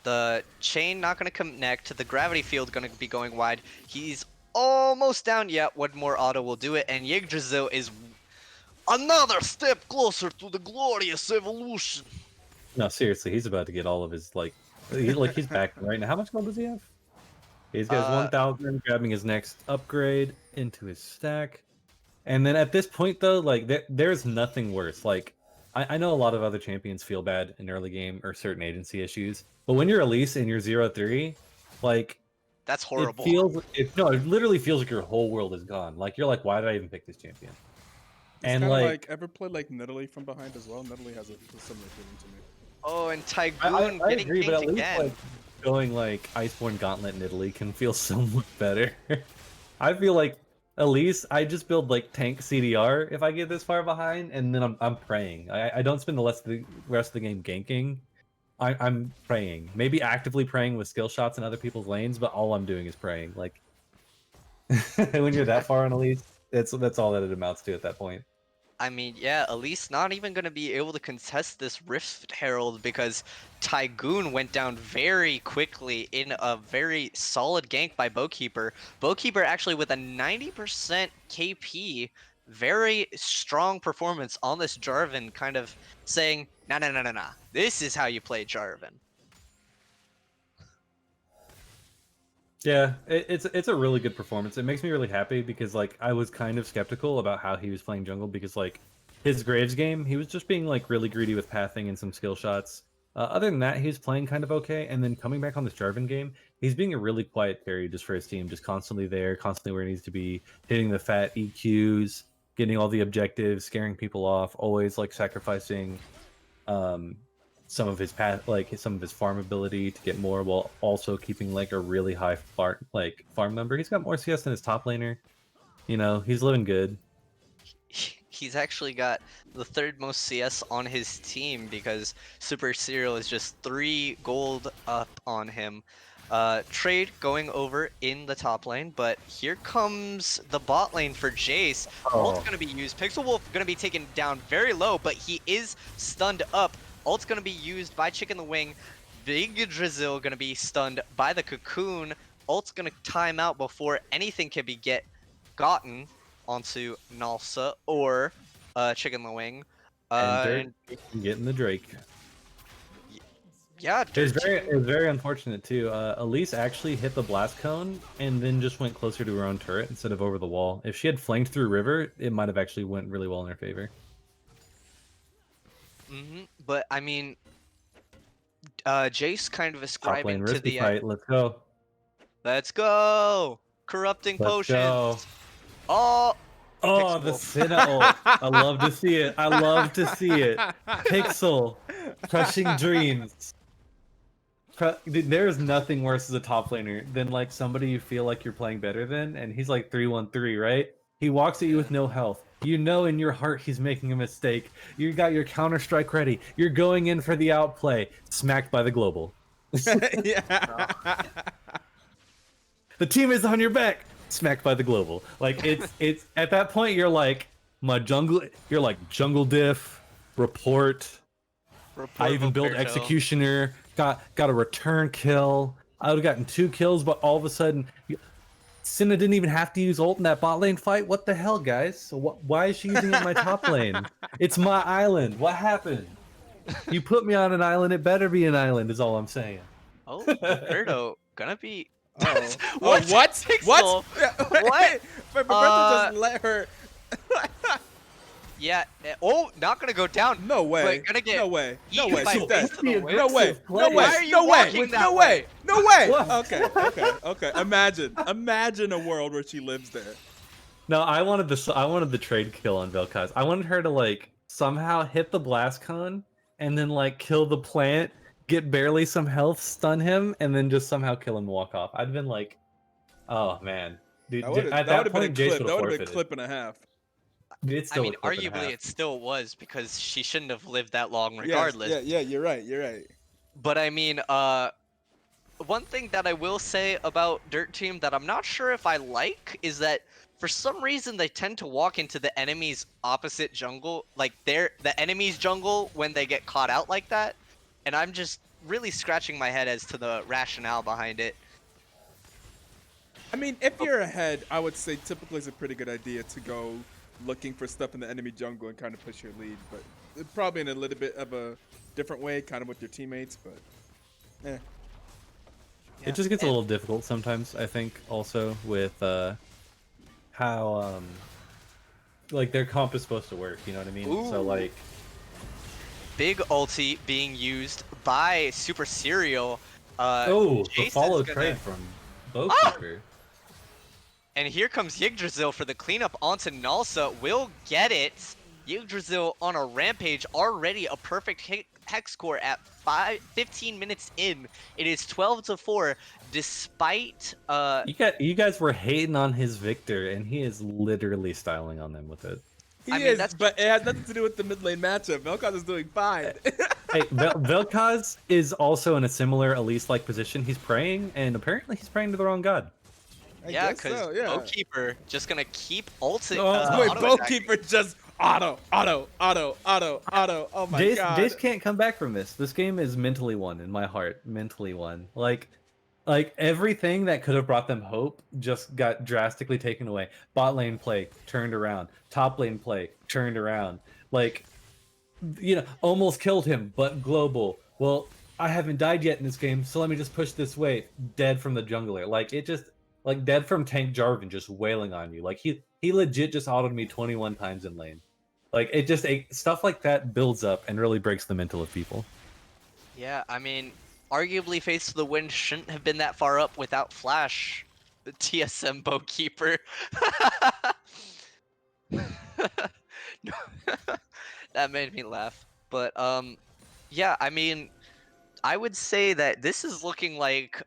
The chain not going to connect. The gravity field going to be going wide. He's almost down yet. One more auto will do it, and Yggdrasil is another step closer to the glorious evolution. No, seriously, he's about to get all of his he's back right now. How much gold does he have? He's got his 1,000, grabbing his next upgrade into his stack. And then at this point, though, like there's nothing worse. Like I know a lot of other champions feel bad in early game or certain agency issues, but when you're Elise and you're 0-3, like that's horrible. it literally feels like your whole world is gone. Like you're like, why did I even pick this champion? It's and like ever played like Nidalee from behind as well? Nidalee has a similar feeling to me. Oh, and Tygoon I getting agree, but at ganked least again. like going like Iceborne Gauntlet in Italy can feel so much better. I feel like at least I just build like tank CDR if I get this far behind, and then I'm praying. I don't spend the rest of the game ganking. I'm praying, maybe actively praying with skill shots in other people's lanes, but all I'm doing is praying. Like when you're that far on Elise, that's all that it amounts to at that point. I mean, yeah, Elise not even going to be able to contest this Rift Herald because Tygoon went down very quickly in a very solid gank by Bowkeeper. Bowkeeper actually with a 90% KP, very strong performance on this Jarvan, kind of saying, nah, this is how you play Jarvan. Yeah, it's a really good performance. It makes me really happy because like I was kind of skeptical about how he was playing jungle because like his Graves game, he was just being like really greedy with pathing and some skill shots. Other than that, he was playing kind of okay. And then coming back on this Jarvan game, he's being a really quiet carry just for his team, just constantly there, constantly where he needs to be, hitting the fat EQs, getting all the objectives, scaring people off, always like sacrificing some of his farm ability to get more while also keeping like a really high farm number. He's got more CS than his top laner. You know, he's living good. He's actually got the third most CS on his team because Super Serial is just 3 gold up on him. Trade going over in the top lane, but here comes the bot lane for Jace. Ult's gonna be used. Pixel Wolf gonna be taken down very low, but he is stunned up. Ult's gonna be used by Chicken the Wing. Big Drizzle gonna be stunned by the Cocoon. Ult's gonna time out before anything can be gotten onto Nalsa or Chicken the Wing. And getting the Drake. Yeah, it was very unfortunate too. Elise actually hit the blast cone and then just went closer to her own turret instead of over the wall. If she had flanked through river, it might have actually went really well in her favor. But I mean, Jace kind of ascribing to the fight. Let's go. Let's go. Corrupting potions. Go. Oh, the Senna. I love to see it. I love to see it. Pixel, crushing dreams. Dude, there is nothing worse as a top laner than like somebody you feel like you're playing better than, and he's like 3-1-3, right? He walks at you with no health. You know in your heart he's making a mistake. You got your counter strike ready. You're going in for the outplay. Smacked by the global. Yeah. The team is on your back. Smacked by the global. Like it's at that point you're like you're like jungle diff, report. I even built executioner. Got a return kill. I would have gotten 2 kills, but all of a sudden, Senna didn't even have to use ult in that bot lane fight. What the hell, guys? So why is she using it in my top lane? It's my island. What happened? You put me on an island. It better be an island. Is all I'm saying. Oh, Roberto gonna be. Oh, What? what? Pixel? What? But Roberto just let her. Yeah. Oh, not gonna go down. No way. But gonna get No way. No eaten way. by She's dead. Jace to the wind. No way. No way. Why are you No way. walking that No way? way. No way. What? Okay. Imagine a world where she lives there. No, I wanted the trade kill on Vel'Koz. I wanted her to like somehow hit the blast con and then like kill the plant, get barely some health, stun him, and then just somehow kill him and walk off. I'd been like, oh man, dude. At that point, Jace would have That would have been a forfeited. clip and a half. It's I still mean, a clip and a arguably half. it still was because she shouldn't have lived that long regardless. Yeah, you're right. But I mean, one thing that I will say about Dirt Team that I'm not sure if I like is that for some reason they tend to walk into the enemy's opposite jungle, like the enemy's jungle when they get caught out like that, and I'm just really scratching my head as to the rationale behind it. I mean, if you're ahead, I would say typically it's a pretty good idea to go looking for stuff in the enemy jungle and kind of push your lead, but probably in a little bit of a different way, kind of with your teammates, but Yeah. It just gets a little difficult sometimes, I think, also with how like their comp is supposed to work, you know what I mean? Ooh. So like Big ulti being used by Super Serial. the Jace is follow gonna- trade from Bowkeeper. And here comes Yggdrasil for the cleanup onto Nalsa. Will get it. Yggdrasil on a rampage, already a perfect hex score at 15 minutes in. It is 12-4, despite You guys were hating on his Victor, and he is literally styling on them with it. he I mean, is, that's- but it has nothing to do with the mid lane matchup. Vel'Koz is doing fine. Hey, Vel'Koz is also in a similar Elise-like position. He's praying, and apparently he's praying to the wrong god. I yeah, guess because so, yeah. Bowkeeper just gonna keep ulting. Wait, auto-attacking. Bowkeeper just auto. Oh my Jace, god. Jace can't come back from this. This game is mentally won in my heart. Mentally won. Like everything that could have brought them hope just got drastically taken away. Bot lane play turned around. Top lane play turned around. Like, you know, almost killed him, but global. Well, I haven't died yet in this game, so let me just push this way. Dead from the jungler. Like, it just, like, dead from Tank Jarvan just wailing on you. Like, he legit just autoed me 21 times in lane. Like, it just, stuff like that builds up and really breaks the mental of people. Yeah, I mean, arguably Face to the Wind shouldn't have been that far up without Flash, the TSM Bowkeeper. That made me laugh. But yeah, I mean, I would say that this is looking like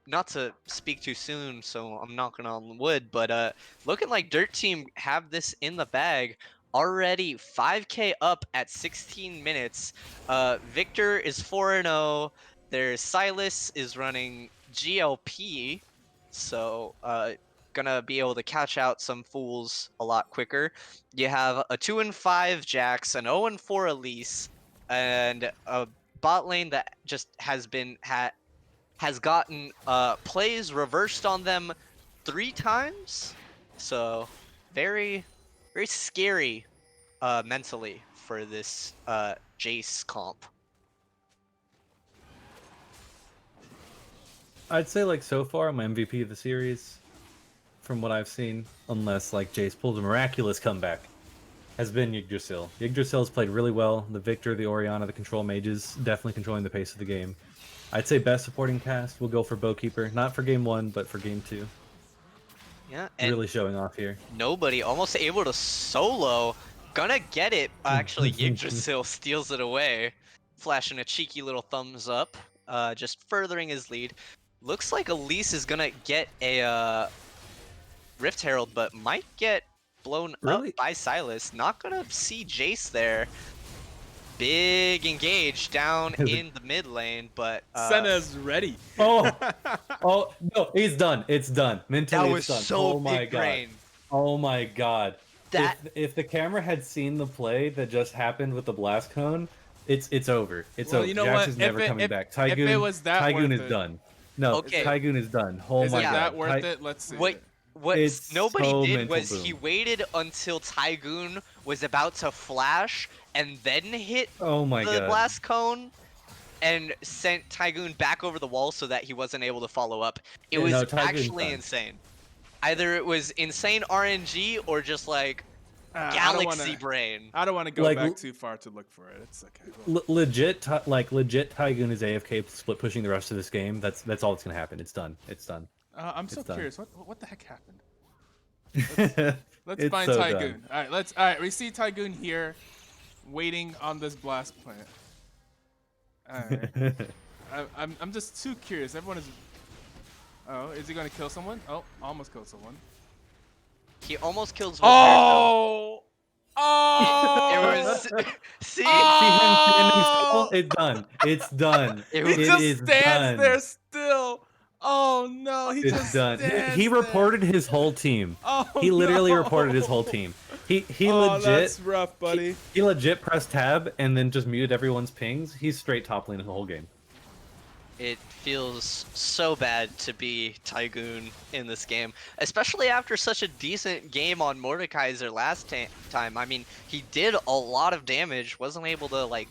not to speak too soon, so I'm knocking on wood, but looking like Dirt Team have this in the bag. Already 5k up at 16 minutes. Victor is 4-0. There's Silas is running GLP, so gonna be able to catch out some fools a lot quicker. You have a 2-5 Jax, an 0-4 Elise, and a bot lane that just has gotten plays reversed on them 3 times. So very scary mentally for this Jace comp. I'd say, like, so far, I'm MVP of the series, from what I've seen, unless, like, Jace pulls a miraculous comeback, has been Yggdrasil. Yggdrasil's played really well. The Victor, the Orianna, the control mages, definitely controlling the pace of the game. I'd say best supporting cast will go for Bowkeeper, not for game 1, but for game 2. Yeah, and Really showing off here. nobody almost able to solo. Gonna get it. Actually, Yggdrasil steals it away, flashing a cheeky little thumbs up, just furthering his lead. Looks like Elise is gonna get a Rift Herald, but might get blown Really? up by Silas. Not gonna see Jace there. Big engage down in the mid lane, but Senna's ready. Oh no, he's done. It's done. Mentally, that was it's done. so Oh my big god. brain. Oh my god. That If the camera had seen the play that just happened with the blast cone, it's over. It's Well, over. you know Jax what? is never coming back. Tygoon, if it was that Tygoon worth is it- done. No, Okay. Tygoon is done. Oh Is my it god. that worth it? Let's see. What it. It's nobody so did mental was he boom. waited until Tygoon was about to flash and then hit Oh my the god. blast cone and sent Tygoon back over the wall so that he wasn't able to follow up. It Yeah, was no, Tygoon's actually done. insane. Either it was insane RNG or just like I don't galaxy wanna. brain. I don't want to go Like, back too far to look for it. It's okay. Well, legit, legit Tygoon is AFK split pushing the rest of this game. That's all that's gonna happen. It's done. It's done. I'm so It's done. curious. What the heck happened? Let's It's find so Tygoon. done. All right. We see Tygoon here, waiting on this blast plant. All right. I'm just too curious. Everyone is. Oh, is he gonna kill someone? Oh, almost killed someone. He almost kills Volperto. Oh! It Oh! was see See him standing still? Oh! It's done. It's done. It He was- just is stands done. there still. Oh no, he It's just done. stands He there. reported his whole team. Oh, He literally no. reported his whole team. He Oh, legit that's rough, buddy. he legit pressed tab and then just muted everyone's pings. He's straight top lane the whole game. It feels so bad to be Tygoon in this game, especially after such a decent game on Mordekaiser last time. I mean, he did a lot of damage, wasn't able to like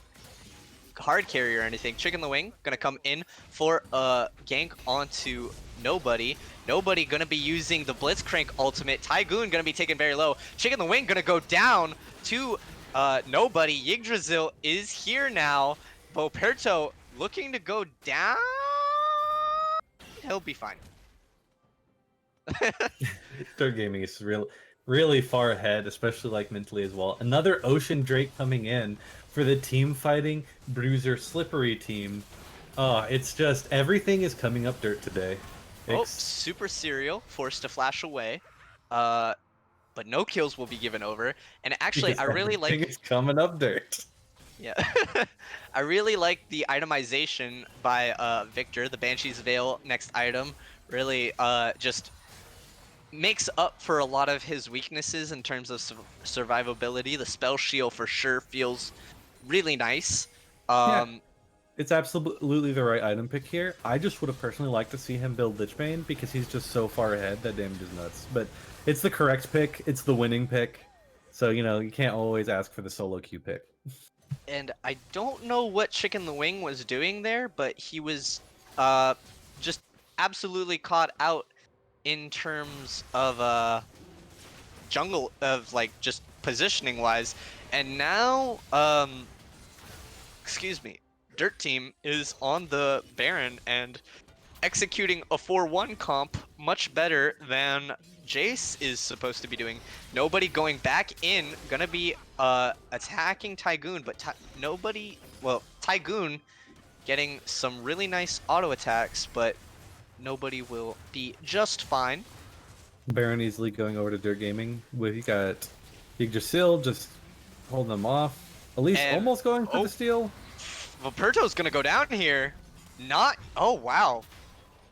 hard carry or anything. Chicken the Wing gonna come in for a gank onto Nobody. Nobody gonna be using the Blitzcrank ultimate. Tygoon gonna be taken very low. Chicken the Wing gonna go down to Nobody. Yggdrasil is here now. Volperto looking to go down. He'll be fine. Third gaming is really far ahead, especially like mentally as well. Another Ocean Drake coming in for the team fighting Bruiser Slippery team. It's just everything is coming up dirt today. Oh, Super Serial forced to flash away. But no kills will be given over. And actually, I really like. Everything is coming up dirt. Yeah, I really like the itemization by Victor. The Banshee's Veil next item really just makes up for a lot of his weaknesses in terms of survivability. The Spell Shield for sure feels really nice. Yeah. It's absolutely the right item pick here. I just would have personally liked to see him build Lichbane because he's just so far ahead that damage is nuts. But it's the correct pick. It's the winning pick. So, you can't always ask for the solo queue pick. And I don't know what Chicken the Wing was doing there, but he was just absolutely caught out in terms of jungle, of like just positioning wise. And now, excuse me, Dirt Team is on the Baron and executing a 4-1 comp much better than Jace is supposed to be doing. Nobody going back in, gonna be attacking Tygoon, but Tygoon getting some really nice auto attacks, but Nobody will be just fine. Baron easily going over to Dirt Gaming. You got Yggdrasil just holding them off. Elise And- almost going for oh. the steal. Volperto's gonna go down here. Not. Oh wow.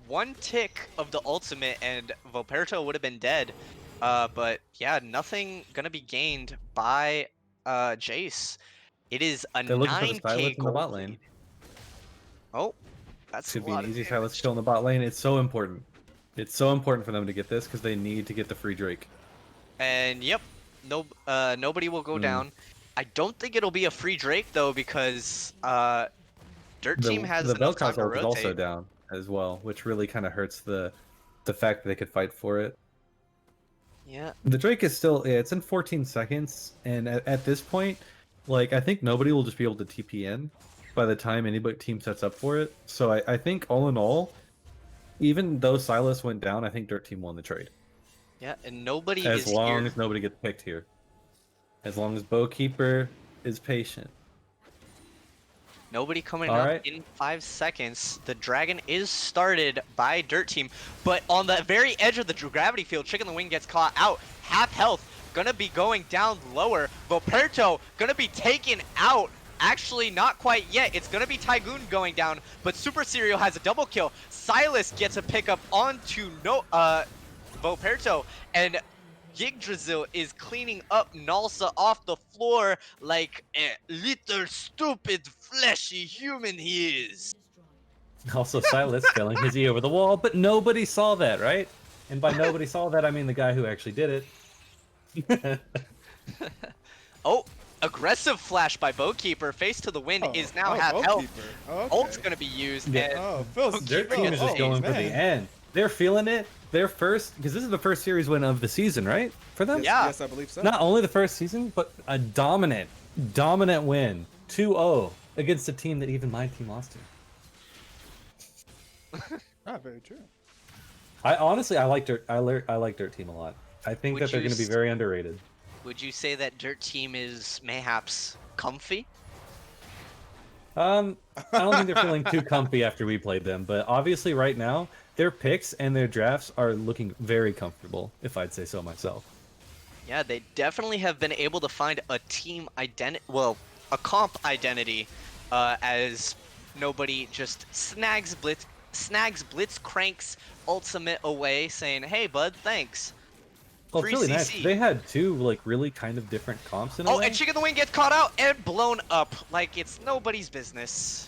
One tick of the ultimate and Volperto would have been dead. But yeah, nothing gonna be gained by Jace. It is a They're looking for the 9k Stylus in the gold bot lane. lead. Oh, that's Should a be lot an of easy damage. Stylus kill in the bot lane. It's so important. It's so important for them to get this because they need to get the free Drake. And yep, nobody will go down. I don't think it'll be a free Drake though because Dirt Team has the enough time to Vel'Koz is also rotate. down as well, which really kind of hurts the fact that they could fight for it. Yeah. The Drake is still it's in 14 seconds, and at this point, like I think nobody will just be able to TP in by the time anybody team sets up for it. So I think all in all, even though Silas went down, I think Dirt Team won the trade. Yeah, and nobody As is long here. as nobody gets picked here. As long as Bowkeeper is patient. Nobody coming All up right. in 5 seconds. The dragon is started by Dirt Team, but on the very edge of the gravity field, Chicken the Wing gets caught out. Half health, gonna be going down lower. Volperto gonna be taken out. Actually, not quite yet. It's gonna be Tygoon going down, but Super Serial has a double kill. Silas gets a pickup onto Volperto, and Yggdrasil is cleaning up Nalsa off the floor like a little stupid fleshy human he is. Also, Silas failing his E over the wall, but nobody saw that, right? And by nobody saw that, I mean the guy who actually did it. Oh, aggressive flash by Bowkeeper. Face to the wind is now half health. Okay. Ult's gonna be used. Yeah. And Oh, Phil. Their team is just going for the end. They're feeling it. Their first, because this is the first series win of the season, right? For them? Yeah. Yes, I believe so. Not only the first season, but a dominant win. 2-0 against a team that even my team lost to. Very true. I honestly, I like Dirt Team a lot. I think Would that they're you going to be very underrated. Would you say that Dirt Team is mayhaps comfy? I don't think they're feeling too comfy after we played them, but obviously right now their picks and their drafts are looking very comfortable, if I'd say so myself. Yeah, they definitely have been able to find a team identity, well, a comp identity, as nobody just snags Blitzcrank's ultimate away, saying, "Hey, bud, thanks." Well, it's really nice. CC. They had two like really kind of different comps in a way. And Chicken the Wing gets caught out and blown up like it's nobody's business.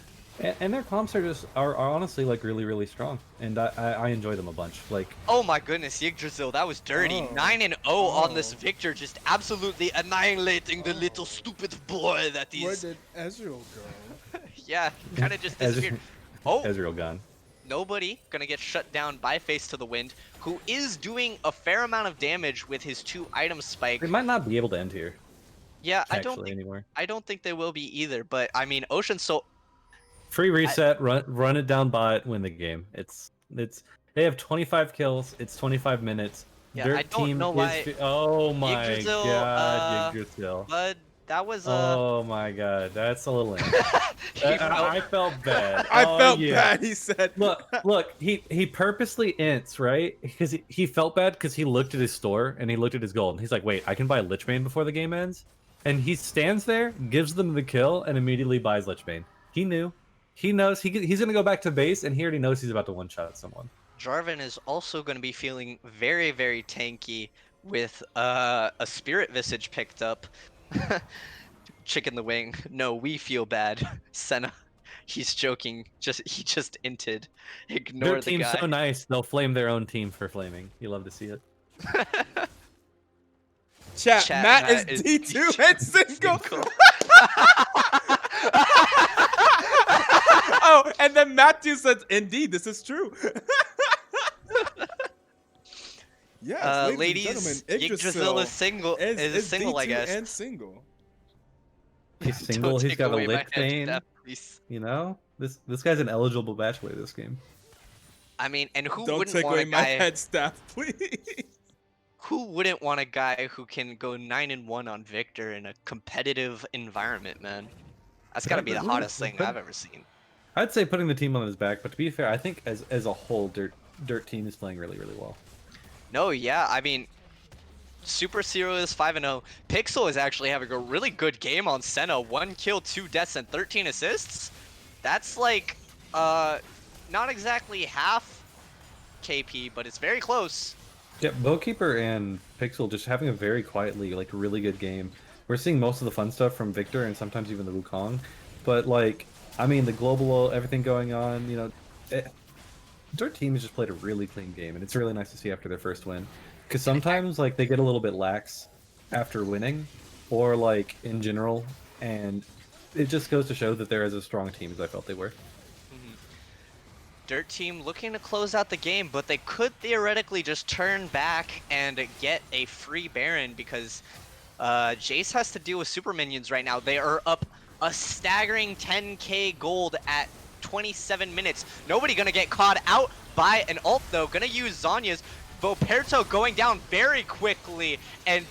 And their comps are honestly like really strong, and I enjoy them a bunch. Like, Oh my goodness, Yggdrasil, that was dirty. 9-0 on this Victor, just absolutely annihilating the little stupid boy that he's. Where did Ezreal go? Yeah, kind of just disappeared. Oh, Ezreal gone. nobody gonna get shut down by Face to the Wind, who is doing a fair amount of damage with his 2 item spike. They might not be able to end here. Yeah, I Anymore. don't think they will be either. But I mean, Ocean Soul. Free reset, run it down bot, win the game. It's they have 25 kills. It's 25 minutes. Yeah, Their I don't team know why. Oh my Yggdrasil, god, Yggdrasil. But that was Oh my god, that's a little. I felt bad. I Oh, felt yeah. bad. He said. Look. He purposely ints, right? Because he felt bad because he looked at his store and he looked at his gold and he's like, wait, I can buy Lichbane before the game ends. And he stands there, gives them the kill, and immediately buys Lichbane. He knew. He knows he's gonna go back to base, and he already knows he's about to one-shot someone. Jarvan is also going to be feeling very tanky with a Spirit Visage picked up. Chicken the Wing. No, we feel bad. Senna. He's joking. He just inted. Ignore Their the team's guy. so nice, they'll flame their own team for flaming. You love to see it. Chat, Matt is D2 and single. Oh, and then Matthew says, "Indeed, this is true." Yes, ladies, and gentlemen, Yggdrasil is single. Is single, I D2 guess. and single. He's single. Don't He's take got a away my Lichbane. headset, please. You know, this guy's an eligible bachelor this game. I mean, and who Don't wouldn't take want away a my guy? head staff, please. Who wouldn't want a guy who can go 9-1 on Victor in a competitive environment, man? That's got to be the hottest thing I've ever seen. I'd say putting the team on his back, but to be fair, I think as a whole, Dirt Team is playing really well. No, yeah, I mean, Super Zero is 5-0. Pixel is actually having a really good game on Senna. 1 kill, 2 deaths, and 13 assists. That's like, not exactly half KP, but it's very close. Yeah, Bowkeeper and Pixel just having a very quietly, like, really good game. We're seeing most of the fun stuff from Victor and sometimes even the Wukong. But, like, I mean, the global, everything going on, you know, Dirt Team has just played a really clean game, and it's really nice to see after their first win. Because sometimes, like, they get a little bit lax after winning, or, like, in general, and it just goes to show that they're as a strong team as I felt they were. Dirt Team looking to close out the game, but they could theoretically just turn back and get a free Baron because Jace has to deal with super minions right now. They are up a staggering 10k gold at 27 minutes. Nobody gonna get caught out by an ult though. Gonna use Zanya's. Boperto going down very quickly, and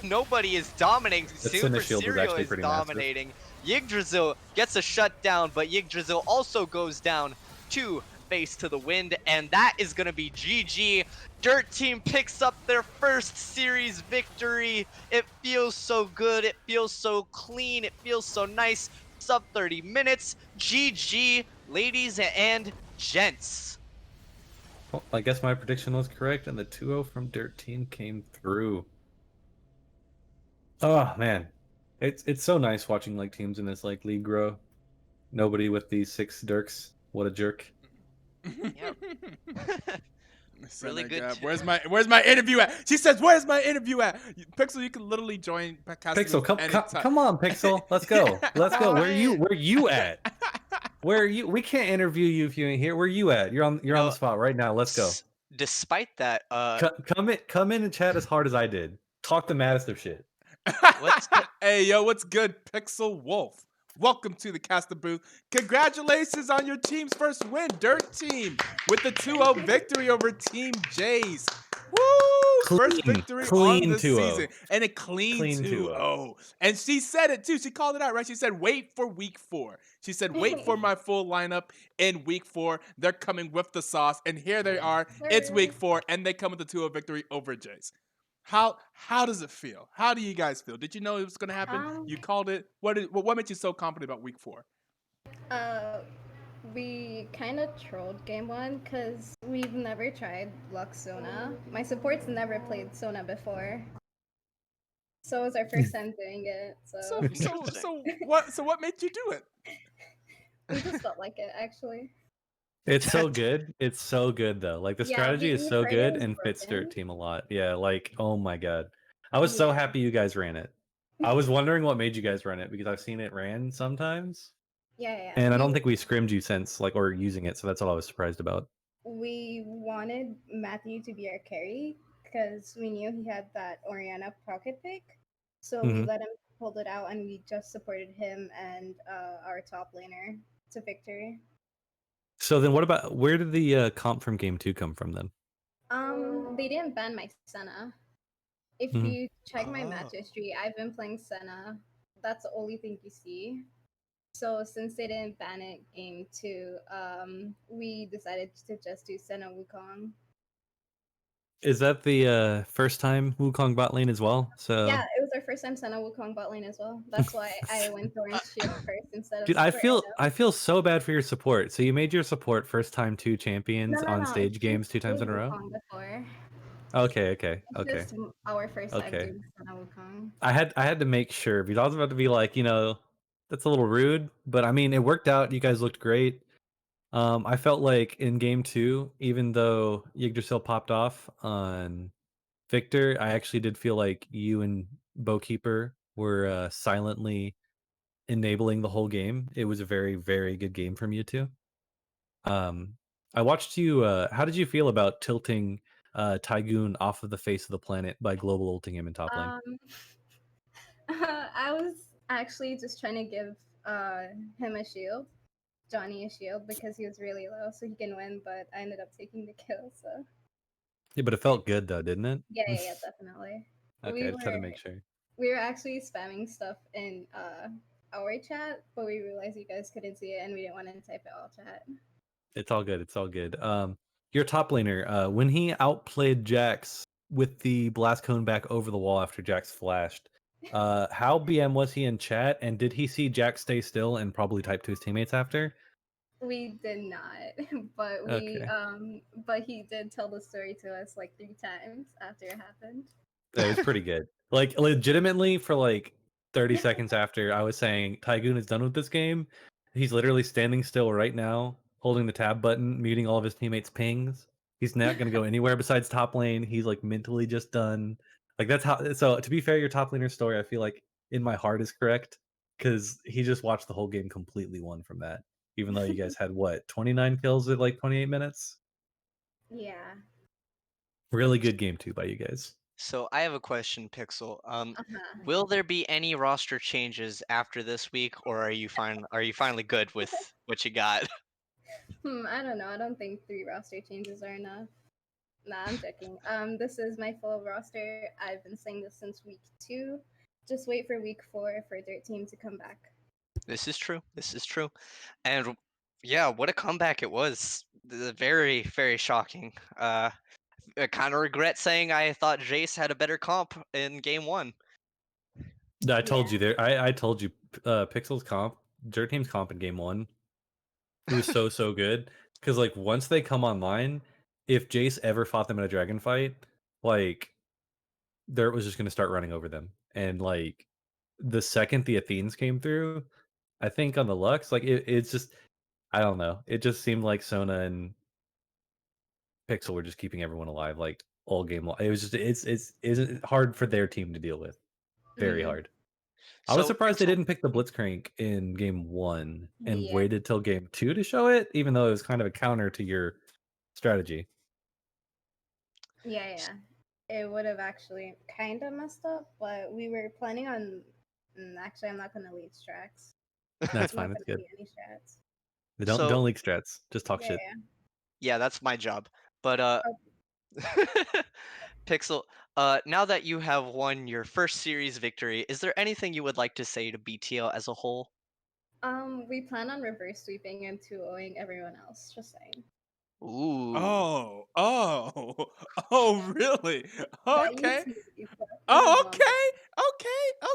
nobody is dominating. Super Serial is dominating. Yggdrasil gets a shutdown, but Yggdrasil also goes down to Face to the Wind, and that is going to be GG. Dirt Team picks up their first series victory. It feels so good. It feels so clean. It feels so nice. Sub 30 minutes. GG, ladies and gents. Well, I guess my prediction was correct, and the 2-0 from Dirt Team came through. Oh, man. It's so nice watching like teams in this like league grow. Nobody with these 6 Dirks. What a jerk. Yep. Son Really of good. God. Where's my interview at? She says, "Where's my interview at?" Pixel, you can literally join Cast the Pixel, Booth come, come, anytime. come on, Pixel. Let's go. Let's go. All Where you? right. Where you at? Where are you? We can't interview you if you ain't here. Where you at? You You're on the know, spot right now. Let's go. despite that, Come in and chat as hard as I did. Talk the maddest of shit. what's Hey, yo, what's good, Pixel Wolf? Welcome to the Cast the Booth. Congratulations on your team's first win, Dirt Team, with the 2-0 victory over Team Jace. Woo! First victory on Clean the 2-0. season. And a clean Clean 2-0. And she said it too. She called it out, right? She said, wait for week 4. She said, wait for my full lineup in week 4. They're coming with the sauce. And here they are. It's week 4, and they come with the 2-0 victory over Jace. How does it feel? How do you guys feel? Did you know it was going to happen? Um, You called it. What made you so confident about week 4? uh, we kind of trolled game one because we've never tried Lux Sona. My supports never played Sona before, so it was our first time doing it. So So so Interesting. so what so what made you do it? we just felt like it actually. It's so good. It's so good though. Like the Yeah, strategy is we so heard good it was and fits Dirt broken. Team a lot. Yeah, like oh my god. I was so Yeah. happy you guys ran it. I was wondering what made you guys run it because I've seen it ran sometimes. Yeah. And I don't think we scrimmed you since like or using it, so that's all I was surprised about. We wanted Matthew to be our carry because we knew he had that Oriana pocket pick. So we hmm let him hold it out, and we just supported him and our top laner to victory. So then what about where did the comp from game 2 come from then? They didn't ban my Senna. If hmm you check my match Oh. history, I've been playing Senna. That's the only thing you see. So since they didn't ban it game 2, we decided to just do Senna Wukong. Is that the first time Wukong bot lane as well? Yeah, So it was our first time Senna Wukong bot lane as well. That's why I went Thorn's Shield first instead of dude, Super I feel so bad for your support. So you made your support first time 2 No, champions no, on no. stage He's games 2 times played in a row? Wukong before. It's Okay. just our first time Okay. doing Senna Wukong. I had to make sure because I was about to be like, that's a little rude, but I mean, it worked out. You guys looked great. I felt like in game 2, even though Yggdrasil popped off on Victor, I actually did feel like you and Bowkeeper were silently enabling the whole game. It was a very, very good game from you two. Um, I watched you. How did you feel about tilting Tygoon off of the face of the planet by global ulting him in top lane? Um, I was actually just trying to give him a shield, Johnny a shield, because he was really low, so he can win. But I ended up taking the kill. So Yeah, but it felt good though, didn't it? yeah, definitely. Okay, We I just had to were make sure. we were actually spamming stuff in our chat, but we realized you guys couldn't see it, and we didn't want to type it all chat. It's all good. It's all good. Your top laner, when he outplayed Jax with the blast cone back over the wall after Jax flashed, how BM was he in chat? And did he see Jax stay still and probably type to his teammates after? We did not, but Okay. but he did tell the story to us like 3 times after it happened. It was pretty good. Like legitimately for like 30 seconds after I was saying Tygoon is done with this game, he's literally standing still right now, holding the tab button, muting all of his teammates' pings. He's not gonna go anywhere besides top lane. He's like mentally just done. Like that's how so to be fair, your top laner story, I feel like in my heart is correct. Because he just watched the whole game completely won from that. Even though you guys had what, 29 kills at like 28 minutes? Yeah. Really good game too by you guys. So I have a question, Pixel. Uh-huh. Will there be any roster changes after this week, or are you fine? Are you finally good with what you got? I don't know. I don't think 3 roster changes are enough. Nah, I'm joking. This is my full roster. I've been saying this since week 2. Just wait for week 4 for Dirt Team to come back. This is true. This is true. And yeah, what a comeback it was. Very, very shocking. I kind of regret saying I thought Jace had a better comp in game 1. I Yeah. told you there. I told you, Pixel's comp, Dirt Team's comp in game 1. It was so good because like once they come online, if Jace ever fought them in a dragon fight, like Dirt was just gonna start running over them. And like the second the Athenes came through, I think on the Lux, like it's just I don't know. It just seemed like Sona and Pixel were just keeping everyone alive like all game long. It was just it's hard for their team to deal with. Very hard. I was So surprised they Pixel, didn't pick the Blitzcrank in game 1 and Yeah. waited till game 2 to show it, even though it was kind of a counter to your strategy. Yeah. It would have actually kind of messed up, but we were planning on. Actually, I'm not gonna lead strats. That's I'm not fine. That's gonna good. lead any strats. Don't So leak strats. Just talk shit. Yeah. yeah, that's my job. But Pixel, now that you have won your first series victory, is there anything you would like to say to BTL as a whole? We plan on reverse sweeping and 2-0ing everyone else. Just saying. Ooh. Oh, really? That Okay. you too. Oh, Even Mamba.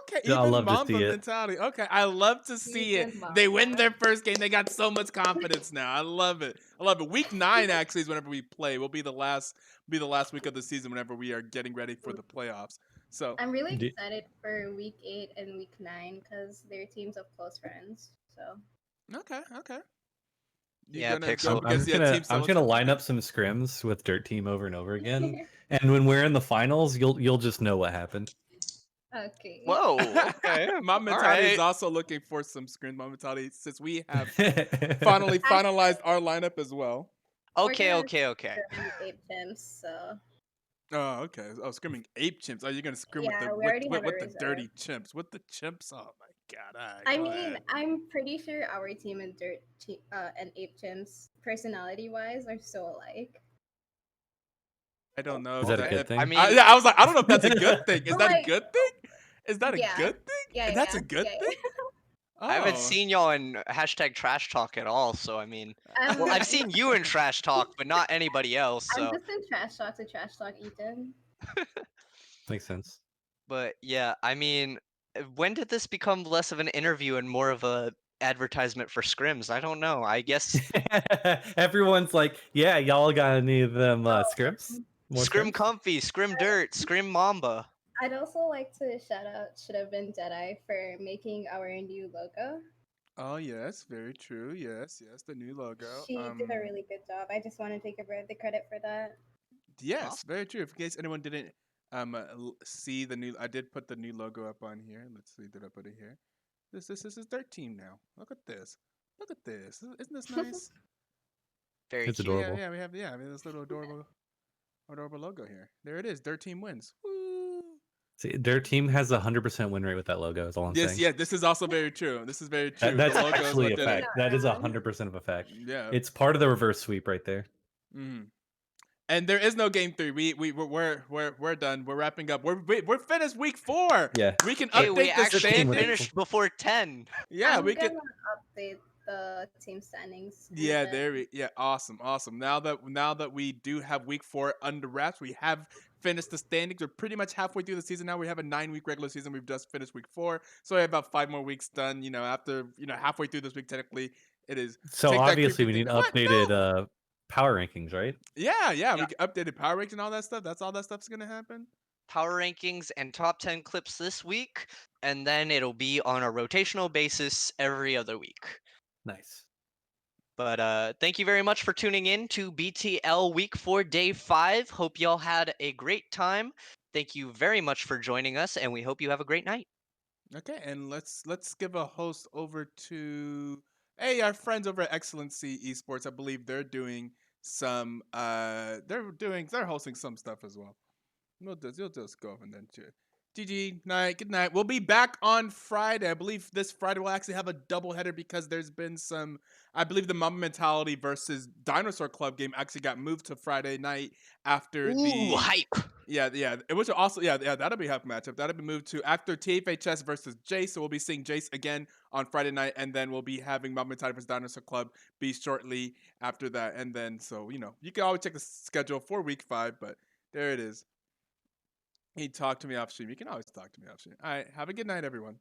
okay. Yeah, I Even love to see Mamba it. mentality. Okay, I love to see it. Even They win Mamba. their first game. They got so much confidence now. I love it. Week 9 actually is whenever we play. Will be the last week of the season whenever we are getting ready for the playoffs. So I'm really Do- excited for week 8 and week 9 because they're teams of close friends. So okay. You Yeah, gonna go Pixel. against Team I'm just gonna Solo? line up some scrims with Dirt Team over and over again, and when we're in the finals, you'll just know what happened. okay. Whoa. Okay. My All mentality is right. also looking for some screen. My mentality, since we have Finally, finally finalized our lineup as well. We're Okay. gonna Okay. Okay. scrim 8 teams, so Oh, okay. Oh, screaming ape chimps. Are you gonna scream with yeah, the we already have a with the reserve. dirty chimps? With the chimps? Oh my god! All right, I go mean, ahead. I'm pretty sure our team and and Ape Chimps, personality-wise, are so alike. I don't know is if that a that. good I thing? mean, Yeah, I was like, I don't know if that's a good thing. Is But that a like, good thing? Is that a yeah, good thing? That's a good yeah. thing. I haven't Oh. seen y'all in hashtag trash talk at all. So I mean, well, I'm I've seen you in trash talk, but not anybody else. I'm So, just in trash talk to trash talk Ethan. Makes sense. but yeah, I mean, when did this become less of an interview and more of a advertisement for scrims? I don't know. I guess Everyone's like, "Yeah, y'all got any of them scrims? More scrim scrims?" comfy, scrim dirt, scrim mamba. I'd also like to shout out Should Have Been Jedi for making our new logo. Oh yes, very true. Yes, the new logo. She did a really good job. I just want to take her the credit for that. Yes, Awesome. very true. In case anyone didn't see the new, I did put the new logo up on here. Let's see, did I put it here? This is their team now. Look at this. Look at this. Isn't this nice? Very It's cute. adorable. Yeah, we have I mean this little adorable logo here. There it is. Their team wins. Woo! See, their team has a 100% win rate with that logo. Is all I'm saying. This is also very true. This is very true. That's The logo is actually what a did it. fact. That is wrong. 100% of a fact. Yeah. It's part of the reverse sweep right there. Mm. And there is no game 3. We're done. We're wrapping up. We're finished week 4. Yeah. We can Hey, we update the actually team wins. standings. finished before 10. Yeah, I'm we gonna can. update the team standings. in a Yeah, bit. awesome. Now that we do have week 4 under wraps, we have finished the standings. We're pretty much halfway through the season now. We have a 9-week regular season. We've just finished week 4, so we have about 5 more weeks done. After halfway through this week, technically it is. So Take that obviously creepy we thing. need What? updated No. power rankings, right? Yeah. Yeah. We updated power ranks and all that stuff. That's all that stuff's gonna happen. Power rankings and top 10 clips this week, and then it'll be on a rotational basis every other week. Nice. But thank you very much for tuning in to BTL Week 4 Day 5. Hope y'all had a great time. Thank you very much for joining us, and we hope you have a great night. Okay, and let's give a host over to our friends over at Excellency Esports. I believe they're doing some they're hosting some stuff as well. You'll just go over and then cheer. GG, night, good night. We'll be back on Friday. I believe this Friday we'll actually have a doubleheader because there's been some. I believe the Mama Mentality versus Dinosaur Club game actually got moved to Friday night after Ooh, hype! yeah. It was also that'll be a half matchup. That'll be moved to after TFHS versus Jace. So we'll be seeing Jace again on Friday night, and then we'll be having Mama Mentality versus Dinosaur Club be shortly after that. And then so you can always check the schedule for week 5, but there it is. He talked to me off stream. You can always talk to me off stream. All right. Have a good night, everyone.